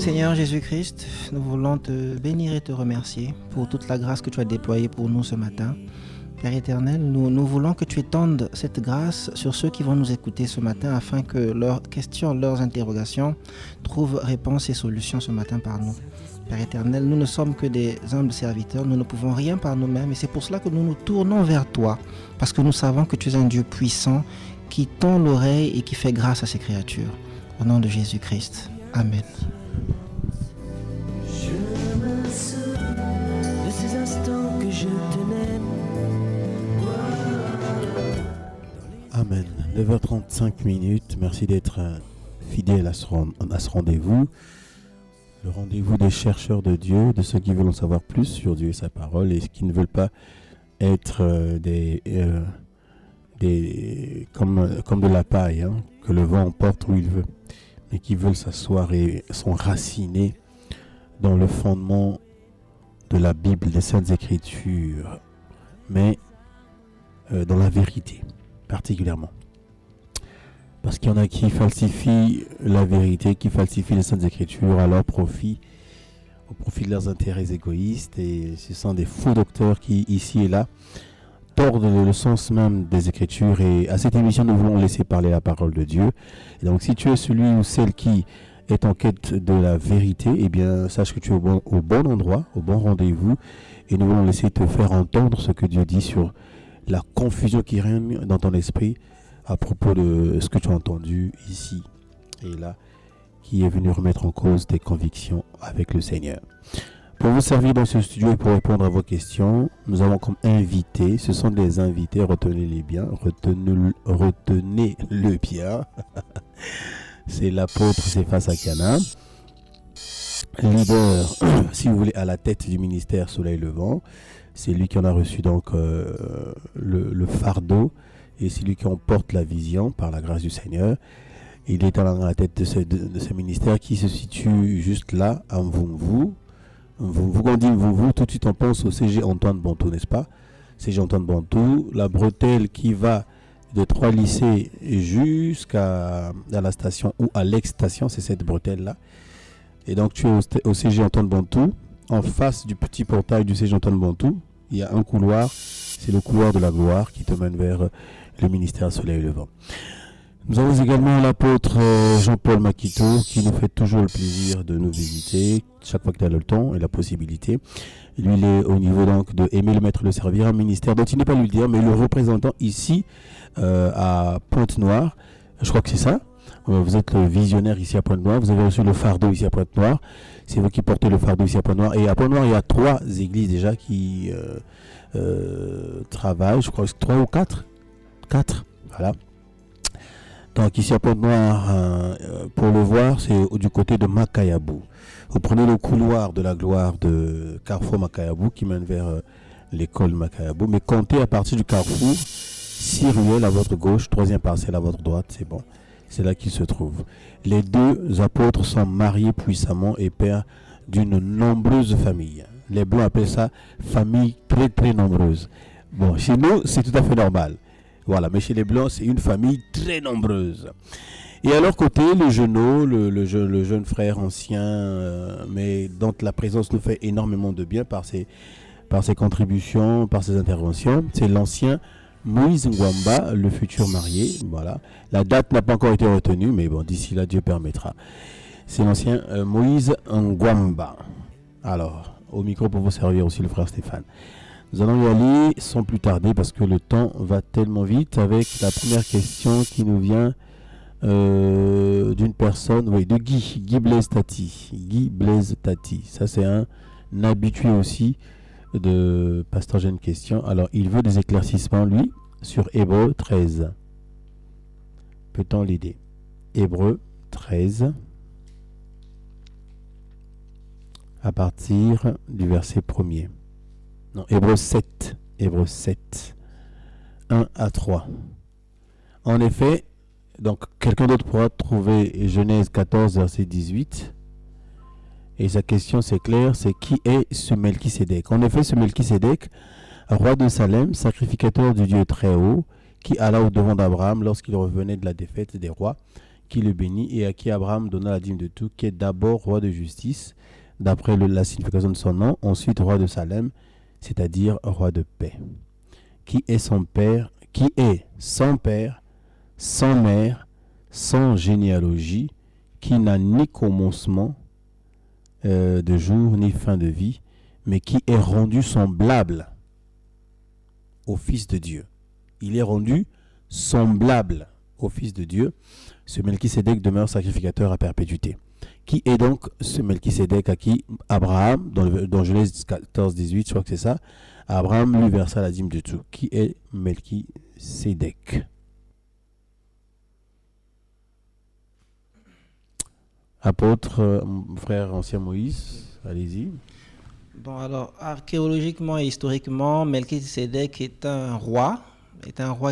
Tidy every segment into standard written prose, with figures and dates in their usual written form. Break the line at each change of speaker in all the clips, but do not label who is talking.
Seigneur Jésus-Christ, nous voulons te bénir et te remercier pour toute la grâce que tu as déployée pour nous ce matin. Père éternel, nous voulons que tu étendes cette grâce sur ceux qui vont nous écouter ce matin afin que leurs questions, leurs interrogations trouvent réponse et solution ce matin par nous. Père éternel, nous ne sommes que des humbles serviteurs, nous ne pouvons rien par nous-mêmes et c'est pour cela que nous nous tournons vers toi parce que nous savons que tu es un Dieu puissant qui tend l'oreille et qui fait grâce à ses créatures. Au nom de Jésus-Christ. Amen.
Je me souviens de ces instants que je tenais.
Amen. 9h35. Merci d'être fidèle à ce rendez-vous. Le rendez-vous des chercheurs de Dieu, de ceux qui veulent en savoir plus sur Dieu et sa parole et qui ne veulent pas être comme de la paille, que le vent emporte où il veut, mais qui veulent s'asseoir et s'enraciner dans le fondement de la Bible, des Saintes Écritures, mais dans la vérité particulièrement. Parce qu'il y en a qui falsifient la vérité, qui falsifient les Saintes Écritures à leur profit, au profit de leurs intérêts égoïstes, et ce sont des faux docteurs qui, ici et là, tordent le sens même des Écritures. Et à cette émission, nous voulons laisser parler la parole de Dieu. Et donc, si tu es celui ou celle qui est en quête de la vérité, eh bien, sache que tu es au bon endroit, au bon rendez-vous, et nous voulons laisser te faire entendre ce que Dieu dit sur la confusion qui règne dans ton esprit à propos de ce que tu as entendu ici et là, qui est venu remettre en cause tes convictions avec le Seigneur. Pour vous servir dans ce studio et pour répondre à vos questions, nous avons comme invités, ce sont des invités, retenez-les bien, retenez-le bien. C'est l'apôtre Cephas Akana, leader, si vous voulez, à la tête du ministère Soleil Levant. C'est lui qui en a reçu donc le fardeau et c'est lui qui emporte la vision par la grâce du Seigneur. Il est à la tête de ce ministère qui se situe juste là, à Mvumvu. Quand on dit Mvumvu, tout de suite on pense au CG Antoine Bontou, n'est-ce pas? CG Antoine Bontou, la bretelle qui va de 3 lycées jusqu'à la station ou à l'ex-station, c'est cette bretelle-là. Et donc tu es au CG Antoine Bontou. En face du petit portail du CG Antoine Bontou, il y a un couloir, c'est le couloir de la gloire qui te mène vers le ministère Soleil Levant. Nous avons également l'apôtre Jean-Paul Makito qui nous fait toujours le plaisir de nous visiter chaque fois qu'il a le temps et la possibilité. Lui, il est au niveau donc de aimer le maître, le servir, un ministère dont il n'est pas lui dire, mais le représentant ici à Pointe-Noire. Je crois que c'est ça. Vous êtes le visionnaire ici à Pointe-Noire. Vous avez reçu le fardeau ici à Pointe-Noire. C'est vous qui portez le fardeau ici à Pointe-Noire. Et à Pointe-Noire, il y a 3 églises déjà qui travaillent. Je crois que c'est 3 ou 4. 4, voilà. Donc ici à Pointe-Noire, pour le voir, c'est du côté de Makayabou. Vous prenez le couloir de la gloire de Carrefour Makayabou qui mène vers l'école Makayabou. Mais comptez à partir du Carrefour, 6 ruelles à votre gauche, 3e parcelle à votre droite, c'est bon. C'est là qu'il se trouve. Les 2 apôtres sont mariés puissamment et pères d'une nombreuse famille. Les Blancs appellent ça famille très très nombreuse. Bon, chez nous, c'est tout à fait normal. Voilà, mais chez les Blancs, c'est une famille très nombreuse. Et à leur côté, le jeune jeune frère ancien, mais dont la présence nous fait énormément de bien par ses contributions, par ses interventions, c'est l'ancien Moïse Ngwamba, le futur marié. Voilà. La date n'a pas encore été retenue, mais bon, d'ici là, Dieu permettra. C'est l'ancien Moïse Ngwamba. Alors, au micro pour vous servir aussi le frère Stéphane. Nous allons y aller sans plus tarder parce que le temps va tellement vite avec la première question qui nous vient d'une personne, oui, de Guy Blaise Tati. Guy Blaise Tati. Ça, c'est un habitué aussi de Pasteur J'ai une question. Alors, il veut des éclaircissements, lui, sur Hébreux 13. Peut-on l'aider? Hébreux 13, à partir du verset 1er. Non, Hébreux 7. Hébreux 7, 1 à 3. En effet, donc, quelqu'un d'autre pourra trouver Genèse 14, verset 18. Et sa question, c'est clair, c'est qui est ce Melchisédek? En effet, ce Melchisédek, roi de Salem, sacrificateur du Dieu très haut, qui alla au devant d'Abraham lorsqu'il revenait de la défaite des rois, qui le bénit et à qui Abraham donna la dîme de tout, qui est d'abord roi de justice, d'après la signification de son nom, ensuite roi de Salem, c'est-à-dire roi de paix, qui est sans père, sans mère, sans généalogie, qui n'a ni commencement de jour, ni fin de vie, mais qui est rendu semblable au Fils de Dieu. Il est rendu semblable au Fils de Dieu. Ce Melchisédek demeure sacrificateur à perpétuité. Qui est donc ce Melchisédek à qui Abraham, dans Genèse 14, 18, je crois que c'est ça, Abraham lui versa la dîme de tout. Qui est Melchisédek? Apôtre, frère ancien Moïse, allez-y.
Bon, alors, archéologiquement et historiquement, Melchisédek est un roi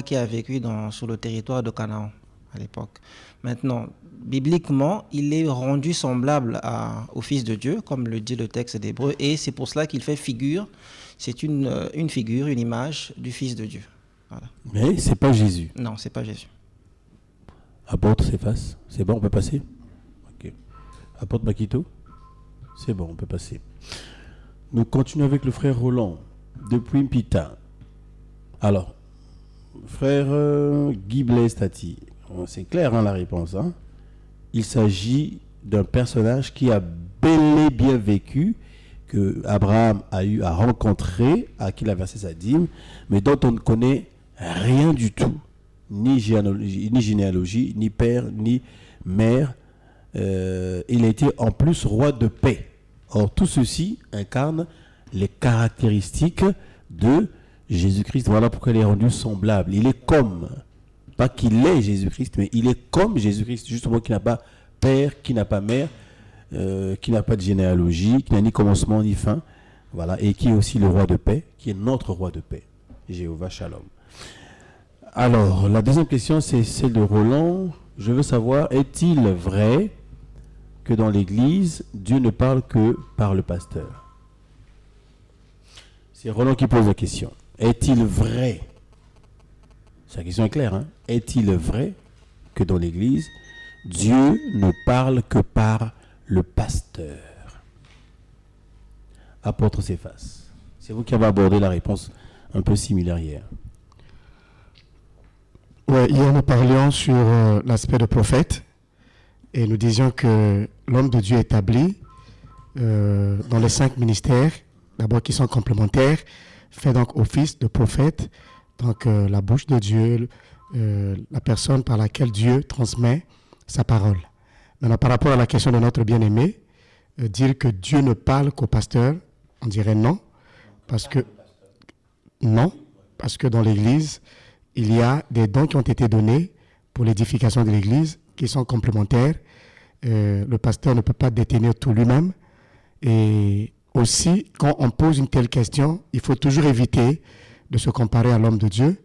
qui a vécu sur le territoire de Canaan à l'époque. Maintenant, bibliquement, il est rendu semblable au Fils de Dieu, comme le dit le texte d'Hébreu, et c'est pour cela qu'il fait figure, c'est une figure, une image du Fils de Dieu. Voilà.
Mais c'est pas Jésus.
Non, c'est pas Jésus.
Apôtre Céphas, c'est bon, on peut passer? Ok. Apôtre Makito, c'est bon, on peut passer. Nous continuons avec le frère Roland, depuis Mpita. Alors, frère Guy Blaise Tati, c'est clair la réponse. Il s'agit d'un personnage qui a bel et bien vécu, que Abraham a eu à rencontrer, à qui il a versé sa dîme, mais dont on ne connaît rien du tout, ni généalogie, ni père, ni mère. Il a été en plus roi de paix. Or, tout ceci incarne les caractéristiques de Jésus-Christ. Voilà pourquoi il est rendu semblable. Il est comme, pas qu'il est Jésus-Christ, mais il est comme Jésus-Christ, justement, qui n'a pas père, qui n'a pas mère, qui n'a pas de généalogie, qui n'a ni commencement ni fin. Voilà, et qui est aussi le roi de paix, qui est notre roi de paix, Jéhovah Shalom. Alors, la deuxième question, c'est celle de Roland. Je veux savoir, est-il vrai que dans l'Église, Dieu ne parle que par le pasteur? C'est Roland qui pose la question. Est-il vrai? Sa question est claire. Est-il vrai que dans l'Église, Dieu ne parle que par le pasteur? Apôtre Céphas, c'est vous qui avez abordé la réponse un peu similaire hier.
Oui, hier nous parlions sur l'aspect de prophète. Et nous disions que l'homme de Dieu établi dans les 5 ministères, d'abord qui sont complémentaires, fait donc office de prophète, donc la bouche de Dieu, la personne par laquelle Dieu transmet sa parole. Maintenant, par rapport à la question de notre bien-aimé, dire que Dieu ne parle qu'au pasteur, on dirait non, parce que dans l'Église, il y a des dons qui ont été donnés pour l'édification de l'Église, qui sont complémentaires. Le pasteur ne peut pas détenir tout lui-même. Et aussi, quand on pose une telle question, il faut toujours éviter de se comparer à l'homme de Dieu.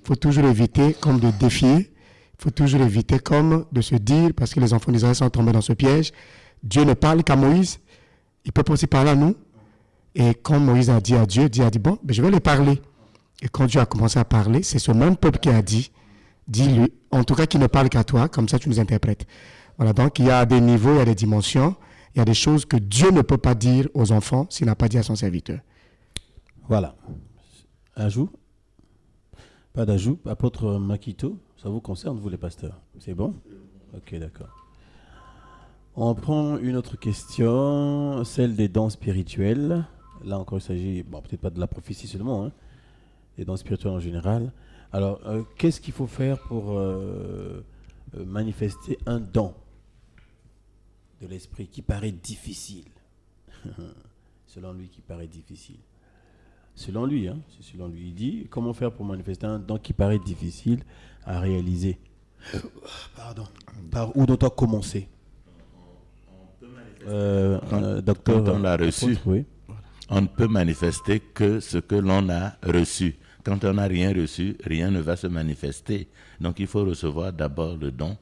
Il faut toujours éviter comme de défier. Il faut toujours éviter comme de se dire, parce que les enfants d'Israël sont tombés dans ce piège, Dieu ne parle qu'à Moïse. Il peut aussi parler à nous. Et quand Moïse a dit à Dieu, Dieu a dit, bon, je vais lui parler. Et quand Dieu a commencé à parler, c'est ce même peuple qui a dit, dis-lui, en tout cas qui ne parle qu'à toi, comme ça tu nous interprètes. Voilà, donc il y a des niveaux, il y a des dimensions, il y a des choses que Dieu ne peut pas dire aux enfants s'il n'a pas dit à son serviteur.
Voilà. Ajout? Pas d'ajout. Apôtre Makito, ça vous concerne, vous les pasteurs? C'est bon? Ok, d'accord. On prend une autre question, celle des dons spirituels. Là encore, il s'agit, peut-être pas de la prophétie seulement, des dons spirituels en général. Alors, qu'est-ce qu'il faut faire pour manifester un don de l'esprit qui paraît difficile? Selon lui, qui paraît difficile. Selon lui, c'est selon lui. Il dit, comment faire pour manifester un don qui paraît difficile à réaliser? Pardon. Par où doit-on commencer? Docteur,
quand on l'a reçu,
oui.
On ne peut manifester que ce que l'on a reçu. Quand on n'a rien reçu, rien ne va se manifester. Donc il faut recevoir d'abord le don,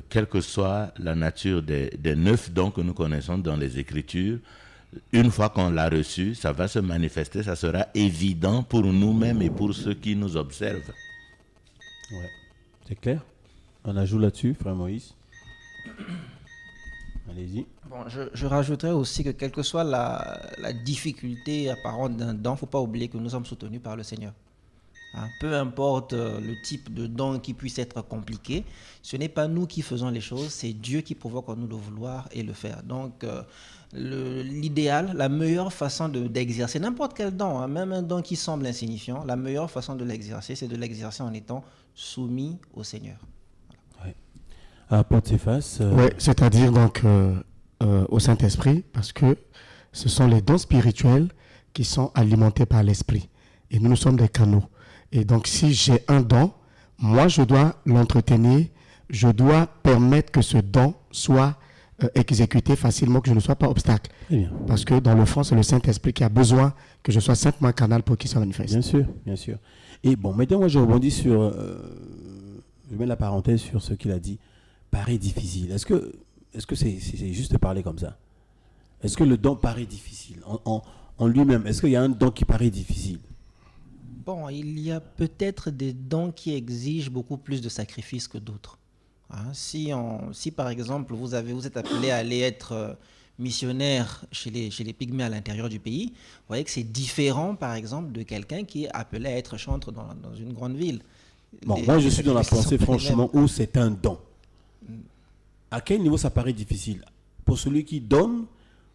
quelle que soit la nature des 9 dons que nous connaissons dans les Écritures. Une fois qu'on l'a reçu, ça va se manifester, ça sera évident pour nous-mêmes et pour ceux qui nous observent.
Ouais. C'est clair? un ajout là-dessus, frère Moïse? Allez-y.
Bon, je rajouterais aussi que quelle que soit la difficulté apparente d'un don, il ne faut pas oublier que nous sommes soutenus par le Seigneur. Hein, peu importe le type de don qui puisse être compliqué, ce n'est pas nous qui faisons les choses, c'est Dieu qui provoque en nous le vouloir et le faire. Donc, l'idéal, la meilleure façon d'exercer n'importe quel don, hein, même un don qui semble insignifiant, la meilleure façon de l'exercer, c'est de l'exercer en étant soumis au Seigneur.
Apôtre Cephas.
Oui, c'est-à-dire donc au Saint-Esprit, parce que ce sont les dons spirituels qui sont alimentés par l'Esprit. Et nous sommes des canaux. Et donc, si j'ai un don, moi, je dois l'entretenir, je dois permettre que ce don soit exécuté facilement, que je ne sois pas obstacle. Parce que dans le fond, c'est le Saint-Esprit qui a besoin que je sois simplement un canal pour qu'il se manifeste.
Bien sûr, bien sûr. Et bon, maintenant, moi, je rebondis sur... je mets la parenthèse sur ce qu'il a dit. Paraît difficile. Est-ce que c'est juste de parler comme ça? Est-ce que le don paraît difficile en lui-même? Est-ce qu'il y a un don qui paraît difficile?
Bon, il y a peut-être des dons qui exigent beaucoup plus de sacrifices que d'autres. Hein, si par exemple vous êtes appelé à aller être missionnaire chez les pygmées à l'intérieur du pays, vous voyez que c'est différent par exemple de quelqu'un qui est appelé à être chantre dans une grande ville.
Bon, moi je suis dans la pensée franchement où c'est un don. À quel niveau ça paraît difficile? Pour celui qui donne,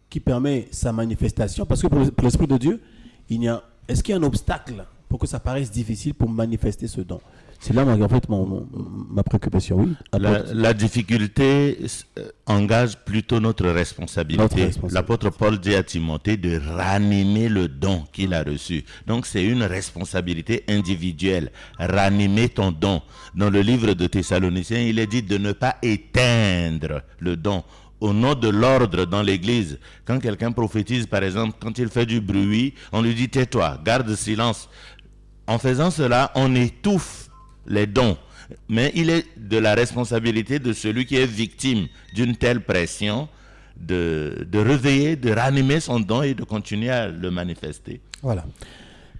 qui permet sa manifestation, parce que pour l'Esprit de Dieu, est-ce qu'il y a un obstacle pour que ça paraisse difficile pour manifester ce don? C'est là, en fait, ma préoccupation. Oui.
La difficulté engage plutôt notre responsabilité. L'apôtre Paul dit à Timothée de ranimer le don qu'il a reçu. Donc, c'est une responsabilité individuelle. Ranimer ton don. Dans le livre de Thessaloniciens, il est dit de ne pas éteindre le don. Au nom de l'ordre dans l'église, quand quelqu'un prophétise, par exemple, quand il fait du bruit, on lui dit tais-toi, garde silence. En faisant cela, on étouffe les dons. Mais il est de la responsabilité de celui qui est victime d'une telle pression de réveiller, de ranimer son don et de continuer à le manifester.
Voilà.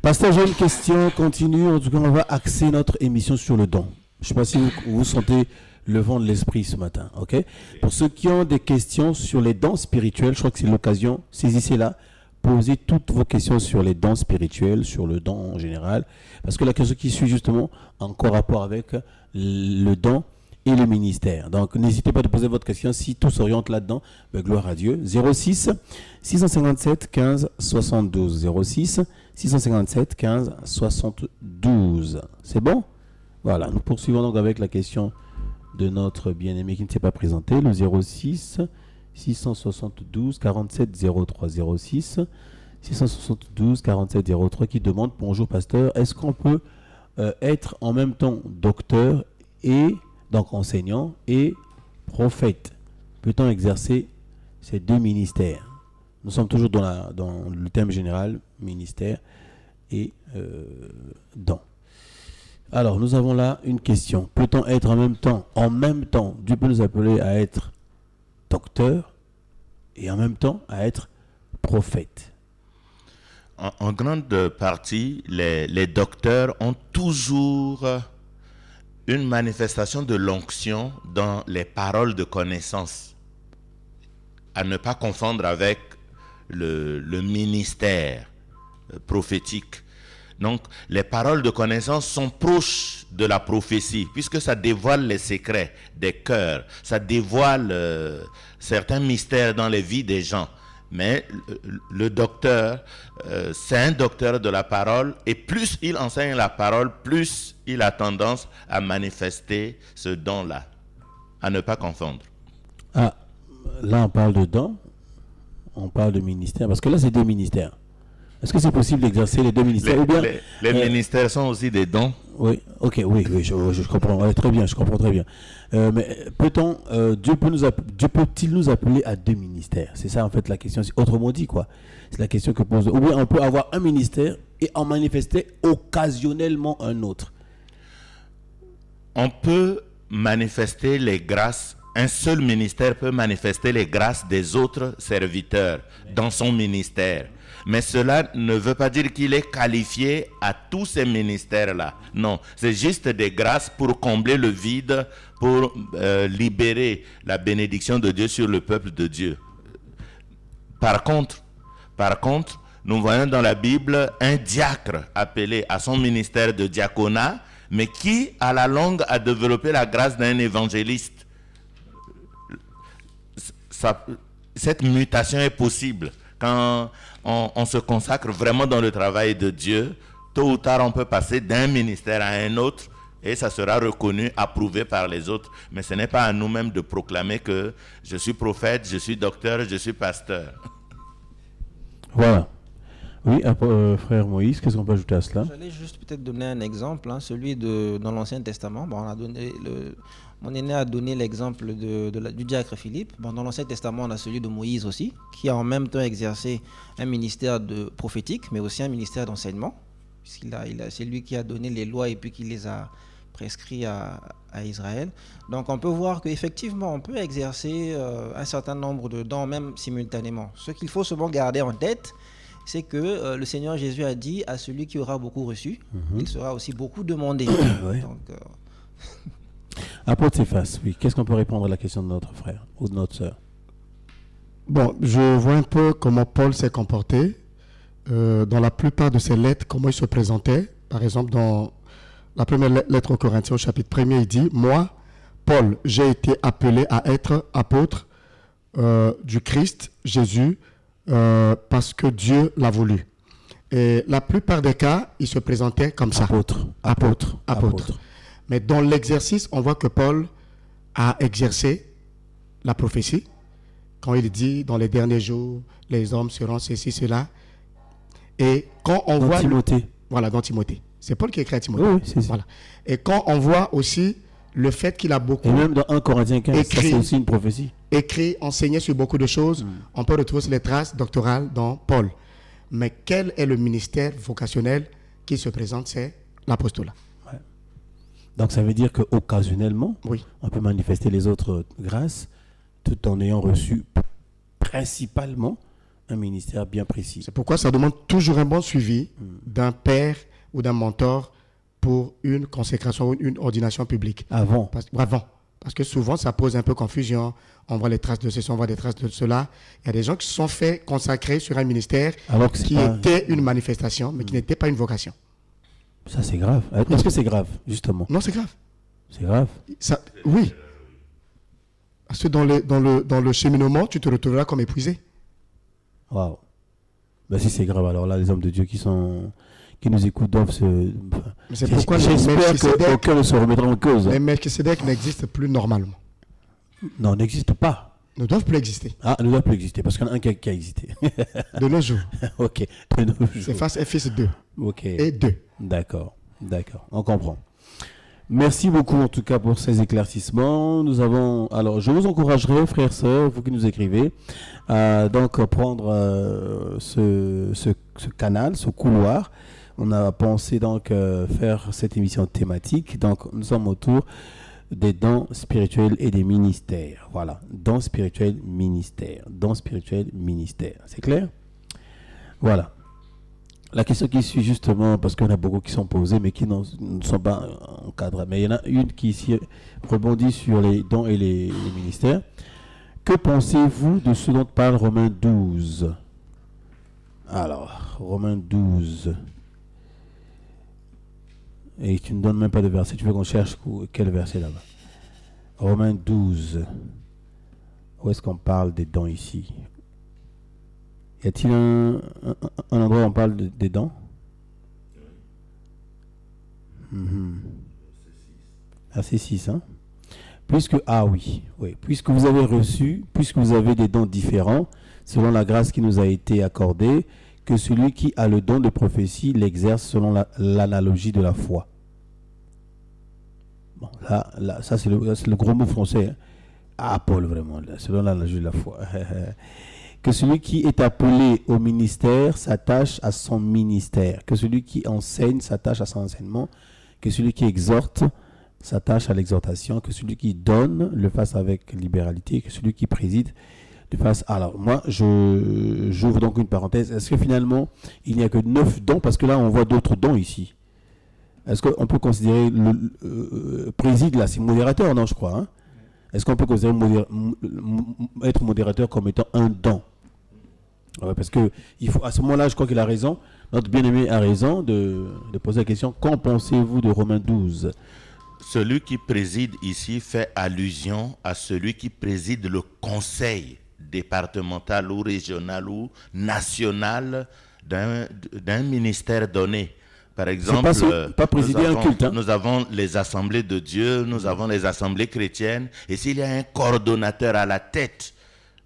Pasteur, j'ai une question continue. En tout cas, on va axer notre émission sur le don. Je ne sais pas si vous sentez le vent de l'esprit ce matin. Okay? Pour ceux qui ont des questions sur les dons spirituels, je crois que c'est l'occasion, saisissez-la. Posez toutes vos questions sur les dons spirituels, sur le don en général, parce que la question qui suit justement encore rapport avec le don et le ministère. Donc n'hésitez pas à poser votre question si tout s'oriente là-dedans. Ben, gloire à Dieu. 06 657 15 72. 06 657 15 72. C'est bon? Voilà, nous poursuivons donc avec la question de notre bien-aimé qui ne s'est pas présenté, le 06 672 47 03 06 672 47 03 qui demande: bonjour pasteur, est-ce qu'on peut être en même temps docteur et donc enseignant et prophète? Peut-on exercer ces deux ministères? Nous sommes toujours dans le thème général, ministère et don. Alors nous avons là une question: peut-on être en même temps, Dieu peut nous appeler à être docteur et en même temps à être prophète?
En grande partie, les docteurs ont toujours une manifestation de l'onction dans les paroles de connaissance, à ne pas confondre avec le ministère prophétique. Donc, les paroles de connaissance sont proches de la prophétie, puisque ça dévoile les secrets des cœurs, ça dévoile certains mystères dans les vies des gens. Mais le docteur, c'est un docteur de la parole, et plus il enseigne la parole, plus il a tendance à manifester ce don-là, à ne pas confondre.
Ah, là on parle de don, on parle de ministère, parce que là c'est deux ministères. Est-ce que c'est possible d'exercer les deux ministères ou bien
les ministères sont aussi des dons?
Oui, ok, oui, je comprends. Ouais, très bien, je comprends très bien. Mais Dieu peut-il nous appeler à deux ministères? C'est ça en fait la question. Autrement dit, quoi? C'est la question que pose. Ou bien on peut avoir un ministère et en manifester occasionnellement un autre.
On peut manifester les grâces. Un seul ministère peut manifester les grâces des autres serviteurs dans son ministère. Mais cela ne veut pas dire qu'il est qualifié à tous ces ministères-là. Non, c'est juste des grâces pour combler le vide, pour libérer la bénédiction de Dieu sur le peuple de Dieu. Par contre, nous voyons dans la Bible un diacre appelé à son ministère de diaconat, mais qui, à la longue, a développé la grâce d'un évangéliste. Cette mutation est possible. Quand on se consacre vraiment dans le travail de Dieu, tôt ou tard, on peut passer d'un ministère à un autre et ça sera reconnu, approuvé par les autres. Mais ce n'est pas à nous-mêmes de proclamer que je suis prophète, je suis docteur, je suis pasteur.
Voilà. Oui, frère Moïse, qu'est-ce qu'on peut ajouter à cela?
J'allais juste peut-être donner un exemple, celui dans l'Ancien Testament. Bon, mon aîné a donné l'exemple du diacre Philippe. Bon, dans l'Ancien Testament, on a celui de Moïse aussi, qui a en même temps exercé un ministère prophétique, mais aussi un ministère d'enseignement, c'est lui qui a donné les lois et puis qui les a prescrits à Israël. Donc on peut voir qu'effectivement, on peut exercer un certain nombre de dons, même simultanément. Ce qu'il faut seulement garder en tête, c'est que le Seigneur Jésus a dit à celui qui aura beaucoup reçu, il sera aussi beaucoup demandé.
Oui.
Donc,
Apôtre Cephas, oui, qu'est-ce qu'on peut répondre à la question de notre frère ou de notre sœur?
Bon, je vois un peu comment Paul s'est comporté. Dans la plupart de ses lettres, comment il se présentait. Par exemple, dans la première lettre aux Corinthiens, au chapitre 1er, il dit « Moi, Paul, j'ai été appelé à être apôtre du Christ, Jésus, parce que Dieu l'a voulu. » Et la plupart des cas, il se présentait comme ça. Apôtre. Mais dans l'exercice, on voit que Paul a exercé la prophétie. Quand il dit, dans les derniers jours, les hommes seront ceci, cela. Et quand on voit...
Timothée.
Voilà, dans Timothée. C'est Paul qui écrit à Timothée.
Oui, c'est ça.
Voilà. Et quand on voit aussi le fait qu'il a beaucoup...
Et même dans 1 Corinthiens 15, ça, c'est aussi une prophétie.
Écrit, enseigné sur beaucoup de choses. On peut retrouver les traces doctorales dans Paul. Mais quel est le ministère vocationnel qui se présente? C'est l'apostolat.
Ouais. Donc ça veut dire qu'occasionnellement,
Oui.
on peut manifester les autres grâces tout en ayant reçu principalement un ministère bien précis.
C'est pourquoi ça demande toujours un bon suivi d'un père ou d'un mentor pour une consécration ou une ordination publique.
Avant.
Parce que souvent, ça pose un peu confusion. On voit les traces de ceci, on voit des traces de cela. Il y a des gens qui se sont fait consacrer sur un ministère
Alors que
qui était une manifestation, mais qui n'était pas une vocation.
Ça, c'est grave. Est-ce que c'est grave, justement?
Non, c'est grave.
C'est grave.
Ça, oui. Parce que dans le cheminement, tu te retrouveras comme épuisé.
Waouh. Ben, si c'est grave, alors là, les hommes de Dieu qui nous écoutent doivent se...
Mais c'est pourquoi
j'espère qu'aucun ne se remettra en cause.
Les Melchisédek n'existent plus normalement.
Non, n'existe pas.
Ne doivent plus exister.
Ah, ne doit plus exister, parce qu'il y en a un qui a existé.
De nos jours.
Ok. De nos jours.
C'est face et fils 2.
Ok.
Et 2.
D'accord. On comprend. Merci beaucoup en tout cas pour ces éclaircissements. Alors, je vous encouragerai, frères, sœurs, vous qui nous écrivez, à donc prendre ce canal, ce couloir. On a pensé donc faire cette émission thématique. Donc, nous sommes autour des dons spirituels et des ministères. Voilà, dons spirituels, ministères. Dons spirituels, ministères. C'est clair? Voilà. La question qui suit justement, parce qu'il y en a beaucoup qui sont posées, mais qui ne sont pas encadrées. Mais il y en a une qui ici rebondit sur les dons et les ministères. Que pensez-vous de ce dont parle Romains 12? Alors, Romains 12. Et tu ne donnes même pas de verset. Tu veux qu'on cherche quel verset là-bas? Romains 12. Où est-ce qu'on parle des dons ici? Y a-t-il un endroit où on parle des dons? Verset 6, hein? Puisque vous avez reçu, puisque vous avez des dons différents, selon la grâce qui nous a été accordée, que celui qui a le don de prophétie l'exerce selon l'analogie de la foi. Bon, là ça c'est le gros mot français. Hein? Ah, Paul, vraiment, là, selon l'analogie de la foi. Que celui qui est appelé au ministère s'attache à son ministère. Que celui qui enseigne s'attache à son enseignement. Que celui qui exhorte s'attache à l'exhortation. Que celui qui donne le fasse avec libéralité. Que celui qui préside de face. Alors, moi, j'ouvre donc une parenthèse. Est-ce que finalement, il n'y a que 9 dons? Parce que là, on voit d'autres dons ici. Est-ce qu'on peut considérer le préside, là, c'est modérateur, non, je crois. Hein? Est-ce qu'on peut considérer être modérateur comme étant un don? Ouais, parce que à ce moment-là, je crois qu'il a raison. Notre bien-aimé a raison de poser la question. Qu'en pensez-vous de Romains 12?
Celui qui préside ici fait allusion à celui qui préside le conseil départemental ou régional ou national d'un ministère donné. Par exemple,
pas présider un culte. Hein?
Nous avons les assemblées de Dieu, nous avons les assemblées chrétiennes, et s'il y a un coordonnateur à la tête,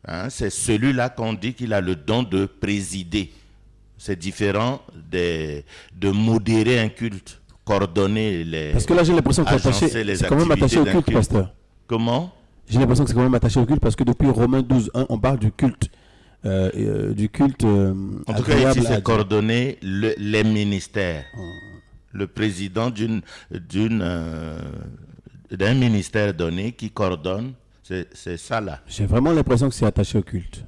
hein, c'est celui-là qu'on dit qu'il a le don de présider. C'est différent de modérer un culte, coordonner les.
Parce que là, j'ai l'impression que c'est quand même attaché au culte, pasteur.
Comment?
J'ai l'impression que c'est quand même attaché au culte parce que depuis Romains 12:1, on parle du culte. En
tout cas, ici, c'est coordonner les ministères. Le président d'un ministère donné qui coordonne, c'est ça là.
J'ai vraiment l'impression que c'est attaché au culte.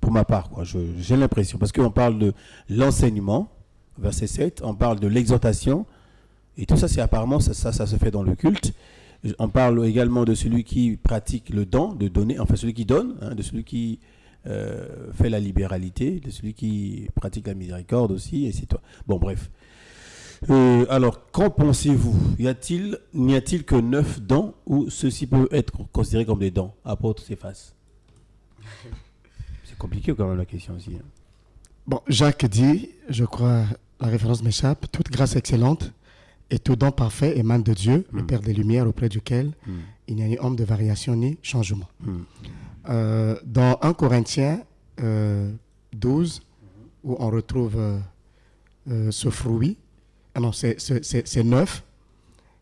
Pour ma part, quoi. J'ai l'impression. Parce qu'on parle de l'enseignement, verset 7, on parle de l'exhortation, et tout ça, c'est apparemment, ça se fait dans le culte. On parle également de celui qui pratique le don, de donner, enfin celui qui donne, hein, de celui qui fait la libéralité, de celui qui pratique la miséricorde aussi, et c'est toi. Bon, bref. Alors, qu'en pensez-vous? N'y a-t-il que 9 dons ou ceux-ci peuvent être considérés comme des dons? Apôtre Céphas. C'est compliqué quand même la question aussi. Hein.
Bon, Jacques dit, je crois, la référence m'échappe, toute grâce excellente et tout don parfait émane de Dieu, le Père des Lumières, auprès duquel il n'y a ni homme de variation ni changement. Dans 1 Corinthiens 12, où on retrouve ce fruit, non, c'est 9,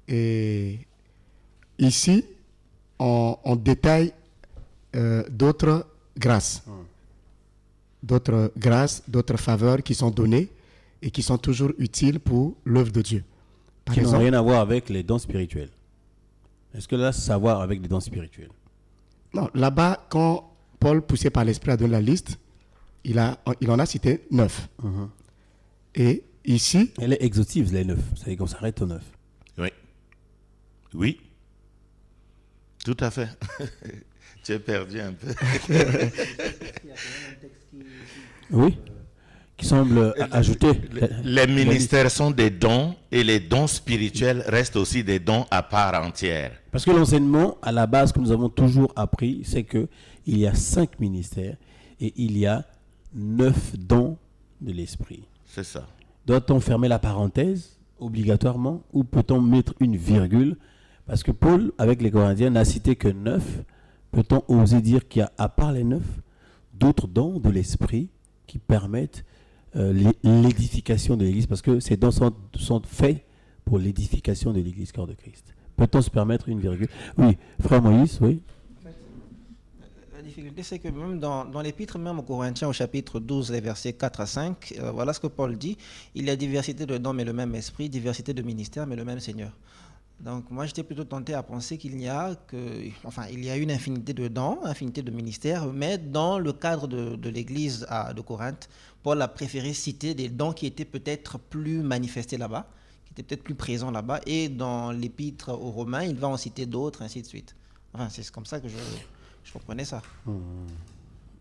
et ici, on détaille d'autres grâces. D'autres grâces, d'autres faveurs qui sont données et qui sont toujours utiles pour l'œuvre de Dieu.
Qui n'ont rien à voir avec les dons spirituels. Est-ce que là, ça a à voir avec les dons spirituels? Non,
là-bas, quand Paul, poussé par l'Esprit, a donné la liste, il en a cité 9. Et ici...
Elle est exhaustive, les 9. Ça veut dire qu'on s'arrête aux 9.
Oui. Oui. Tout à fait. Tu es perdu un peu.
Oui. Qui semble ajouter.
Les ministères sont des dons et les dons spirituels restent aussi des dons à part entière.
Parce que l'enseignement, à la base, que nous avons toujours appris, c'est qu'il y a 5 ministères et il y a 9 dons de l'esprit.
C'est ça.
Doit-on fermer la parenthèse obligatoirement ou peut-on mettre une virgule? Parce que Paul, avec les Corinthiens, n'a cité que 9. Peut-on oser dire qu'il y a, à part les 9, d'autres dons de l'esprit qui permettent l'édification de l'Église? Parce que ces dons sont faits pour l'édification de l'Église corps de Christ. Peut-on se permettre une virgule? Oui, frère Moïse, oui.
La difficulté, c'est que même dans l'épître, même aux Corinthiens, au chapitre 12, les versets 4 à 5, voilà ce que Paul dit. Il y a diversité de dons, mais le même esprit, diversité de ministères, mais le même Seigneur. Donc moi, j'étais plutôt tenté à penser qu'il y a une infinité de dons, infinité de ministères, mais dans le cadre de l'Église de Corinthe, Paul a préféré citer des dons qui étaient peut-être plus manifestés là-bas, qui étaient peut-être plus présents là-bas, et dans l'épître aux Romains, il va en citer d'autres, ainsi de suite. Enfin, c'est comme ça que je comprenais ça.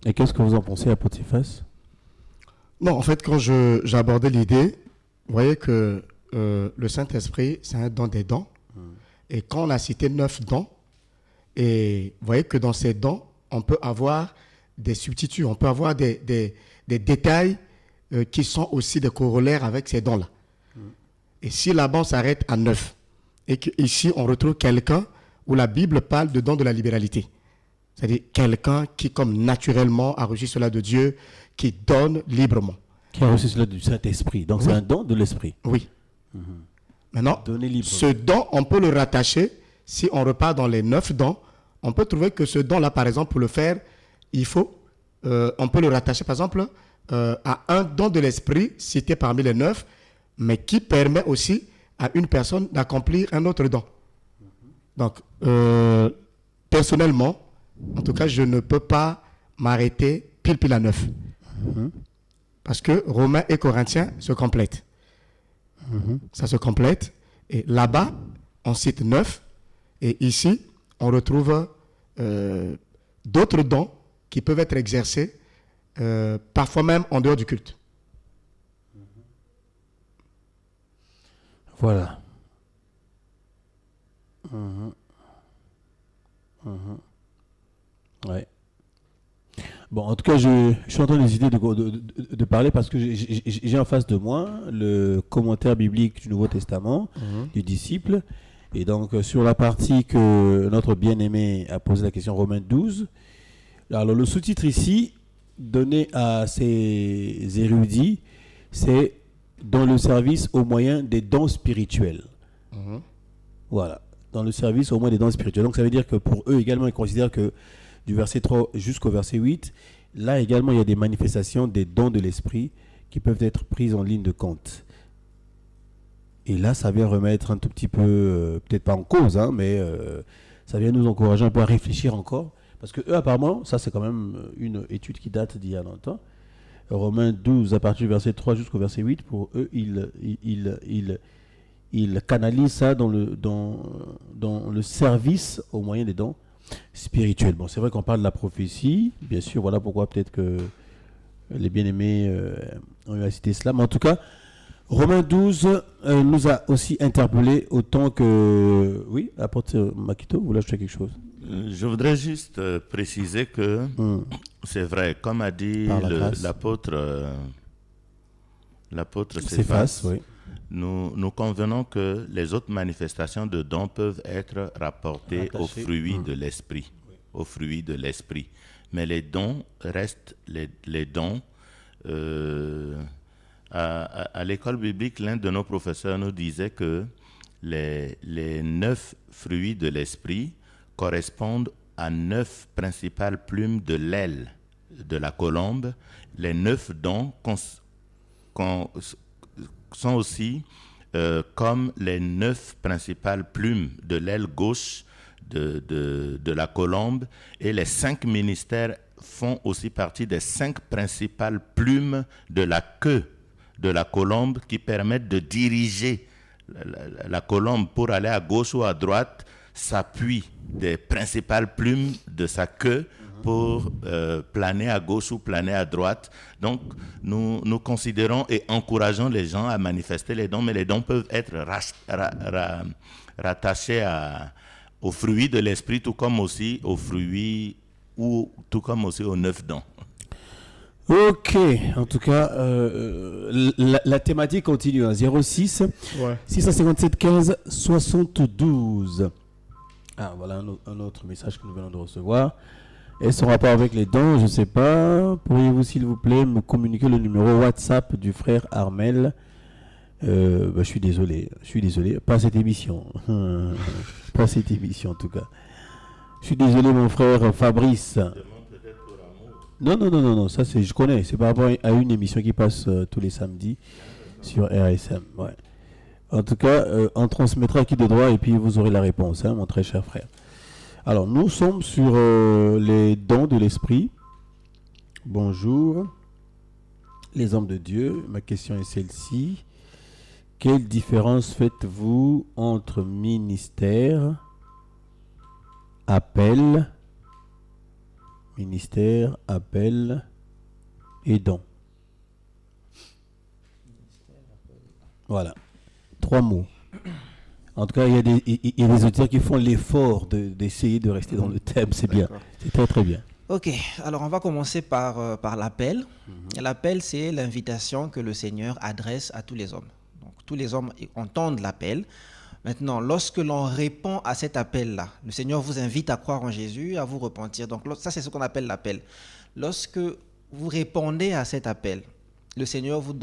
Et qu'est-ce que vous en pensez, apôtre Céphas?
Non, en fait, quand j'ai abordé l'idée, vous voyez que le Saint-Esprit, c'est un don des dons. Et quand on a cité 9 dons, et vous voyez que dans ces dons, on peut avoir des substituts, on peut avoir des détails qui sont aussi des corollaires avec ces dons-là. Et si là-bas, on s'arrête à 9, et qu'ici, on retrouve quelqu'un où la Bible parle de don de la libéralité, c'est-à-dire quelqu'un qui, comme naturellement, a reçu cela de Dieu, qui donne librement.
Qui a reçu cela du Saint-Esprit. Donc, c'est un don de l'Esprit.
Oui. Maintenant, ce don, on peut le rattacher, si on repart dans les 9 dons, on peut trouver que ce don-là, par exemple, pour le faire, on peut le rattacher, par exemple, à un don de l'esprit cité parmi les 9, mais qui permet aussi à une personne d'accomplir un autre don. Donc, personnellement, en tout cas, je ne peux pas m'arrêter pile à 9. Parce que Romains et Corinthiens se complètent. Ça se complète. Et là-bas, on cite 9. Et ici, on retrouve d'autres dons qui peuvent être exercés, parfois même en dehors du culte.
Voilà. Ouais. Bon, en tout cas, je suis en train d'hésiter de parler parce que j'ai en face de moi le commentaire biblique du Nouveau Testament du disciple. Et donc, sur la partie que notre bien-aimé a posé la question, Romains 12, alors le sous-titre ici, donné à ces érudits, c'est « Dans le service au moyen des dons spirituels ». Voilà, dans le service au moyen des dons spirituels. Donc, ça veut dire que pour eux également, ils considèrent que du verset 3 jusqu'au verset 8, là également, il y a des manifestations des dons de l'esprit qui peuvent être prises en ligne de compte. Et là, ça vient remettre un tout petit peu, peut-être pas en cause, hein, mais ça vient nous encourager un peu à réfléchir encore. Parce que eux, apparemment, ça c'est quand même une étude qui date d'il y a longtemps. Romains 12, à partir du verset 3 jusqu'au verset 8, pour eux, ils canalisent ça dans le service au moyen des dons spirituels. Bon, c'est vrai qu'on parle de la prophétie, bien sûr, voilà pourquoi peut-être que les bien-aimés ont eu à citer cela. Mais en tout cas, Romains 12 nous a aussi interpellés autant que... Oui, apôtre Makito, vous voulez ajouter quelque chose?
Je voudrais juste préciser que c'est vrai, comme a dit l'apôtre Céphas,
oui.
nous convenons que les autres manifestations de dons peuvent être rapportées aux fruits de l'esprit, aux fruits de l'esprit. Mais les dons restent les dons. À l'école biblique, l'un de nos professeurs nous disait que les 9 fruits de l'esprit correspondent à 9 principales plumes de l'aile de la colombe. Les 9 dons sont aussi comme les 9 principales plumes de l'aile gauche de la colombe, et les 5 ministères font aussi partie des 5 principales plumes de la queue de la colombe qui permettent de diriger la colombe pour aller à gauche ou à droite, s'appuie des principales plumes de sa queue pour planer à gauche ou planer à droite. Donc, nous considérons et encourageons les gens à manifester les dons, mais les dons peuvent être rattachés aux fruits de l'esprit, tout comme aussi aux fruits ou tout comme aussi aux 9 dons.
Ok, en tout cas, la thématique continue, hein. 06 657 15 72. Ah, voilà un autre message que nous venons de recevoir. Est-ce en rapport avec les dons? Je ne sais pas. Pourriez-vous, s'il vous plaît, me communiquer le numéro WhatsApp du frère Armel? Je suis désolé. Pas cette émission. Pas cette émission, en tout cas. Je suis désolé, mon frère Fabrice. Non, ça je connais. C'est par rapport à une émission qui passe tous les samedis sur RSM. Ouais. En tout cas, on transmettra qui de droit et puis vous aurez la réponse, hein, mon très cher frère. Alors, nous sommes sur les dons de l'esprit. Bonjour, les hommes de Dieu. Ma question est celle-ci. Quelle différence faites-vous entre ministère, appel et don? Voilà. 3 mots. En tout cas, il y a des auditeurs qui font l'effort d'essayer de rester dans le thème. C'est bien. C'est très, très bien.
Ok, alors on va commencer par l'appel. L'appel, c'est l'invitation que le Seigneur adresse à tous les hommes. Donc, tous les hommes entendent l'appel. Maintenant, lorsque l'on répond à cet appel-là, le Seigneur vous invite à croire en Jésus, à vous repentir. Donc, ça, c'est ce qu'on appelle l'appel. Lorsque vous répondez à cet appel, le Seigneur vous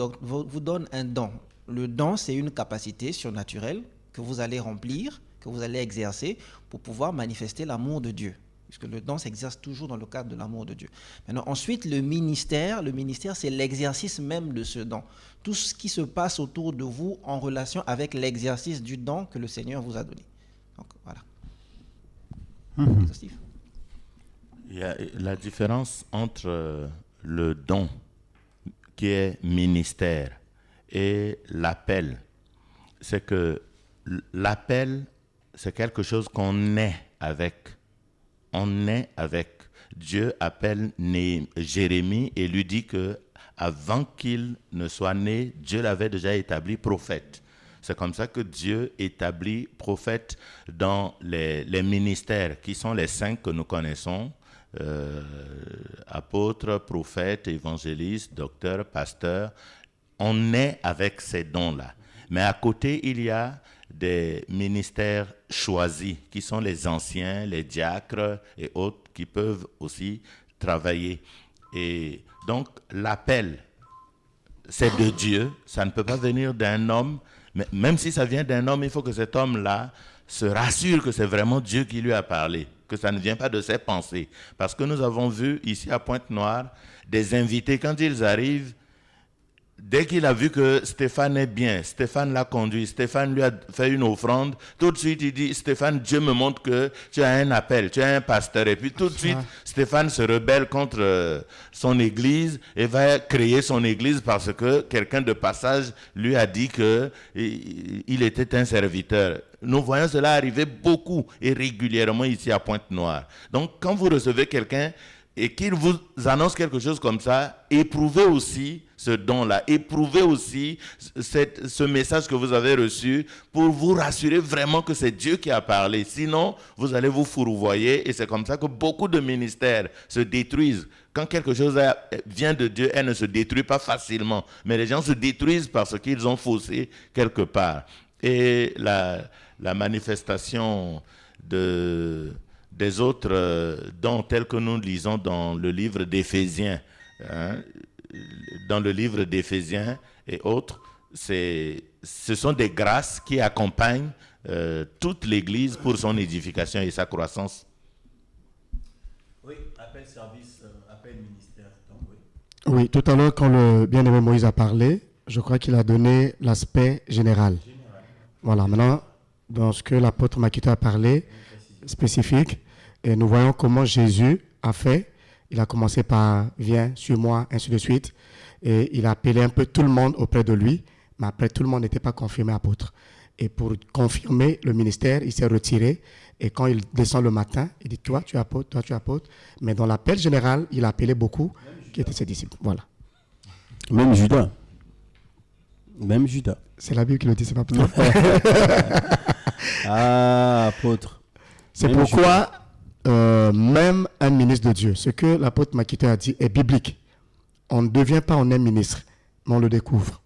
donne un don. Le don, c'est une capacité surnaturelle que vous allez remplir, que vous allez exercer pour pouvoir manifester l'amour de Dieu. Puisque le don s'exerce toujours dans le cadre de l'amour de Dieu. Maintenant, ensuite, le ministère, c'est l'exercice même de ce don. Tout ce qui se passe autour de vous en relation avec l'exercice du don que le Seigneur vous a donné. Donc, voilà.
Il y a la différence entre le don qui est ministère et l'appel. C'est que l'appel, c'est quelque chose qu'on est avec. On est avec. Dieu appelle Jérémie et lui dit que avant qu'il ne soit né, Dieu l'avait déjà établi prophète. C'est comme ça que Dieu établit prophète dans les ministères qui sont les 5 que nous connaissons. Apôtres, prophètes, évangélistes, docteurs, pasteurs. On est avec ces dons-là. Mais à côté, il y a des ministères choisis qui sont les anciens, les diacres et autres qui peuvent aussi travailler. Et donc, l'appel, c'est de Dieu. Ça ne peut pas venir d'un homme. Mais même si ça vient d'un homme, il faut que cet homme-là se rassure que c'est vraiment Dieu qui lui a parlé, que ça ne vient pas de ses pensées. Parce que nous avons vu ici à Pointe-Noire des invités, quand ils arrivent, dès qu'il a vu que Stéphane est bien, Stéphane l'a conduit, Stéphane lui a fait une offrande, tout de suite il dit, Stéphane, Dieu me montre que tu as un appel, tu as un pasteur. Et puis tout de suite, Stéphane se rebelle contre son église et va créer son église parce que quelqu'un de passage lui a dit qu'il était un serviteur. Nous voyons cela arriver beaucoup et régulièrement ici à Pointe-Noire. Donc quand vous recevez quelqu'un et qu'il vous annonce quelque chose comme ça, éprouvez aussi ce don-là, éprouvez aussi ce message que vous avez reçu pour vous rassurer vraiment que c'est Dieu qui a parlé. Sinon, vous allez vous fourvoyer et c'est comme ça que beaucoup de ministères se détruisent. Quand quelque chose vient de Dieu, elle ne se détruit pas facilement. Mais les gens se détruisent parce qu'ils ont faussé quelque part. Et la manifestation des autres dons tels que nous lisons dans le livre d'Éphésiens, dans le livre d'Éphésiens et autres, ce sont des grâces qui accompagnent toute l'Église pour son édification et sa croissance.
Oui, appel service, appel ministère. Donc, oui.
Oui, tout à l'heure, quand le bien-aimé Moïse a parlé, je crois qu'il a donné l'aspect général. Voilà, maintenant, dans ce que l'apôtre Makito a parlé, spécifique, et nous voyons comment Jésus a fait. Il a commencé par « Viens, suis-moi », ainsi de suite. Et il a appelé un peu tout le monde auprès de lui, mais après, tout le monde n'était pas confirmé apôtre. Et pour confirmer le ministère, il s'est retiré. Et quand il descend le matin, il dit « Toi, tu es apôtre, toi, tu es apôtre ». Mais dans l'appel général, il a appelé beaucoup qui étaient ses disciples. Voilà.
Même Judas. Même Judas.
C'est la Bible qui le dit, c'est pas pour toi.
Ah, apôtre.
C'est
Même
pourquoi même un ministre de Dieu, ce que l'apôtre Makito a dit est biblique. On ne devient pas un ministre, mais on le découvre.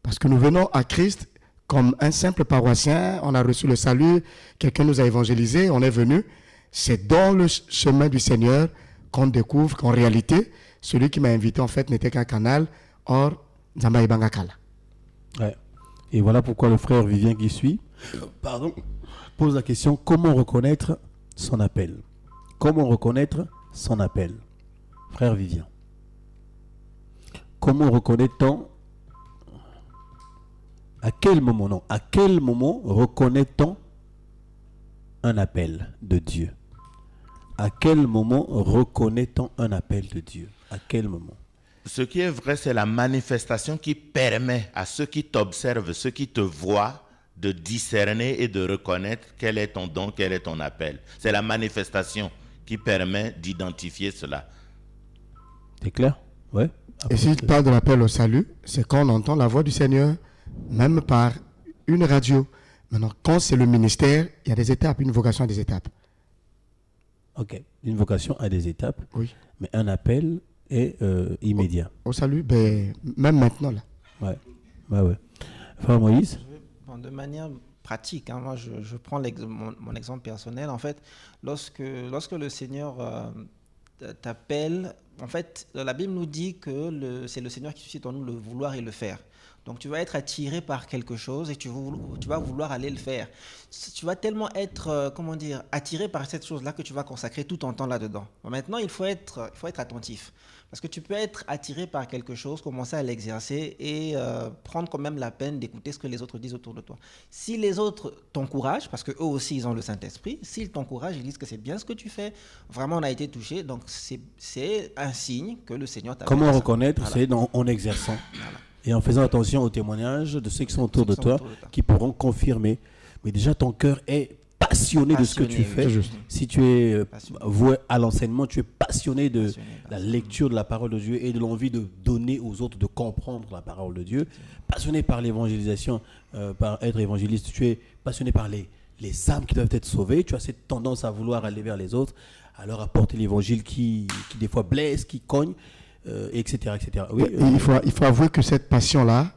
Parce que nous venons à Christ comme un simple paroissien, on a reçu le salut, quelqu'un nous a évangélisé, on est venu. C'est dans le chemin du Seigneur qu'on découvre qu'en réalité, celui qui m'a invité en fait n'était qu'un canal, or Zamba Ibangakala.
Ouais. Et voilà pourquoi le frère Vivien qui suit, pose la question, comment reconnaître son appel? Comment reconnaître son appel? Frère Vivien. Comment reconnaît-on, à quel moment reconnaît-on un appel de Dieu? À quel moment reconnaît-on un appel de Dieu? À quel moment?
Ce qui est vrai, c'est la manifestation qui permet à ceux qui t'observent, ceux qui te voient, de discerner et de reconnaître quel est ton don, quel est ton appel. C'est la manifestation qui permet d'identifier cela.
C'est clair? Ouais.
Et s'il parle de l'appel au salut, c'est quand on entend la voix du Seigneur, même par une radio. Maintenant, quand c'est le ministère, il y a des étapes, une vocation a des étapes.
Ok, une vocation a des étapes,
Oui.
mais un appel est immédiat.
Au salut, ben, même maintenant là.
Ouais. Frère Moïse?
Bon, de manière pratique, moi je prends mon exemple personnel. En fait, lorsque le Seigneur t'appelle, en fait, la Bible nous dit que c'est le Seigneur qui suscite en nous le vouloir et le faire. Donc tu vas être attiré par quelque chose et tu vas vouloir aller le faire. Tu vas tellement être, attiré par cette chose-là que tu vas consacrer tout ton temps là-dedans. Maintenant, il faut être attentif. Parce que tu peux être attiré par quelque chose, commencer à l'exercer et prendre quand même la peine d'écouter ce que les autres disent autour de toi. Si les autres t'encouragent, parce qu'eux aussi ils ont le Saint-Esprit, s'ils t'encouragent, ils disent que c'est bien ce que tu fais, vraiment on a été touché, donc c'est un signe que le Seigneur t'a
Comment
fait ça.
reconnaître?
Voilà.
C'est en exerçant.
Voilà.
Et en faisant attention aux témoignages de ceux qui sont autour de
Ceux qui sont
toi,
autour de toi.
qui pourront confirmer. Mais déjà, ton cœur est passionné de ce que tu
Passionné,
fais.
c'est juste.
Si tu es
Passionné.
voué à l'enseignement, tu es passionné de
Passionné.
la lecture de la parole de Dieu et de l'envie de donner aux autres, de comprendre la parole de Dieu. Passionné par l'évangélisation, par être évangéliste, tu es passionné par les âmes qui doivent être sauvées. Tu as cette tendance à vouloir aller vers les autres, à leur apporter l'évangile qui des fois blesse, qui cogne, etc., etc. Oui,
Et il faut avouer que cette passion-là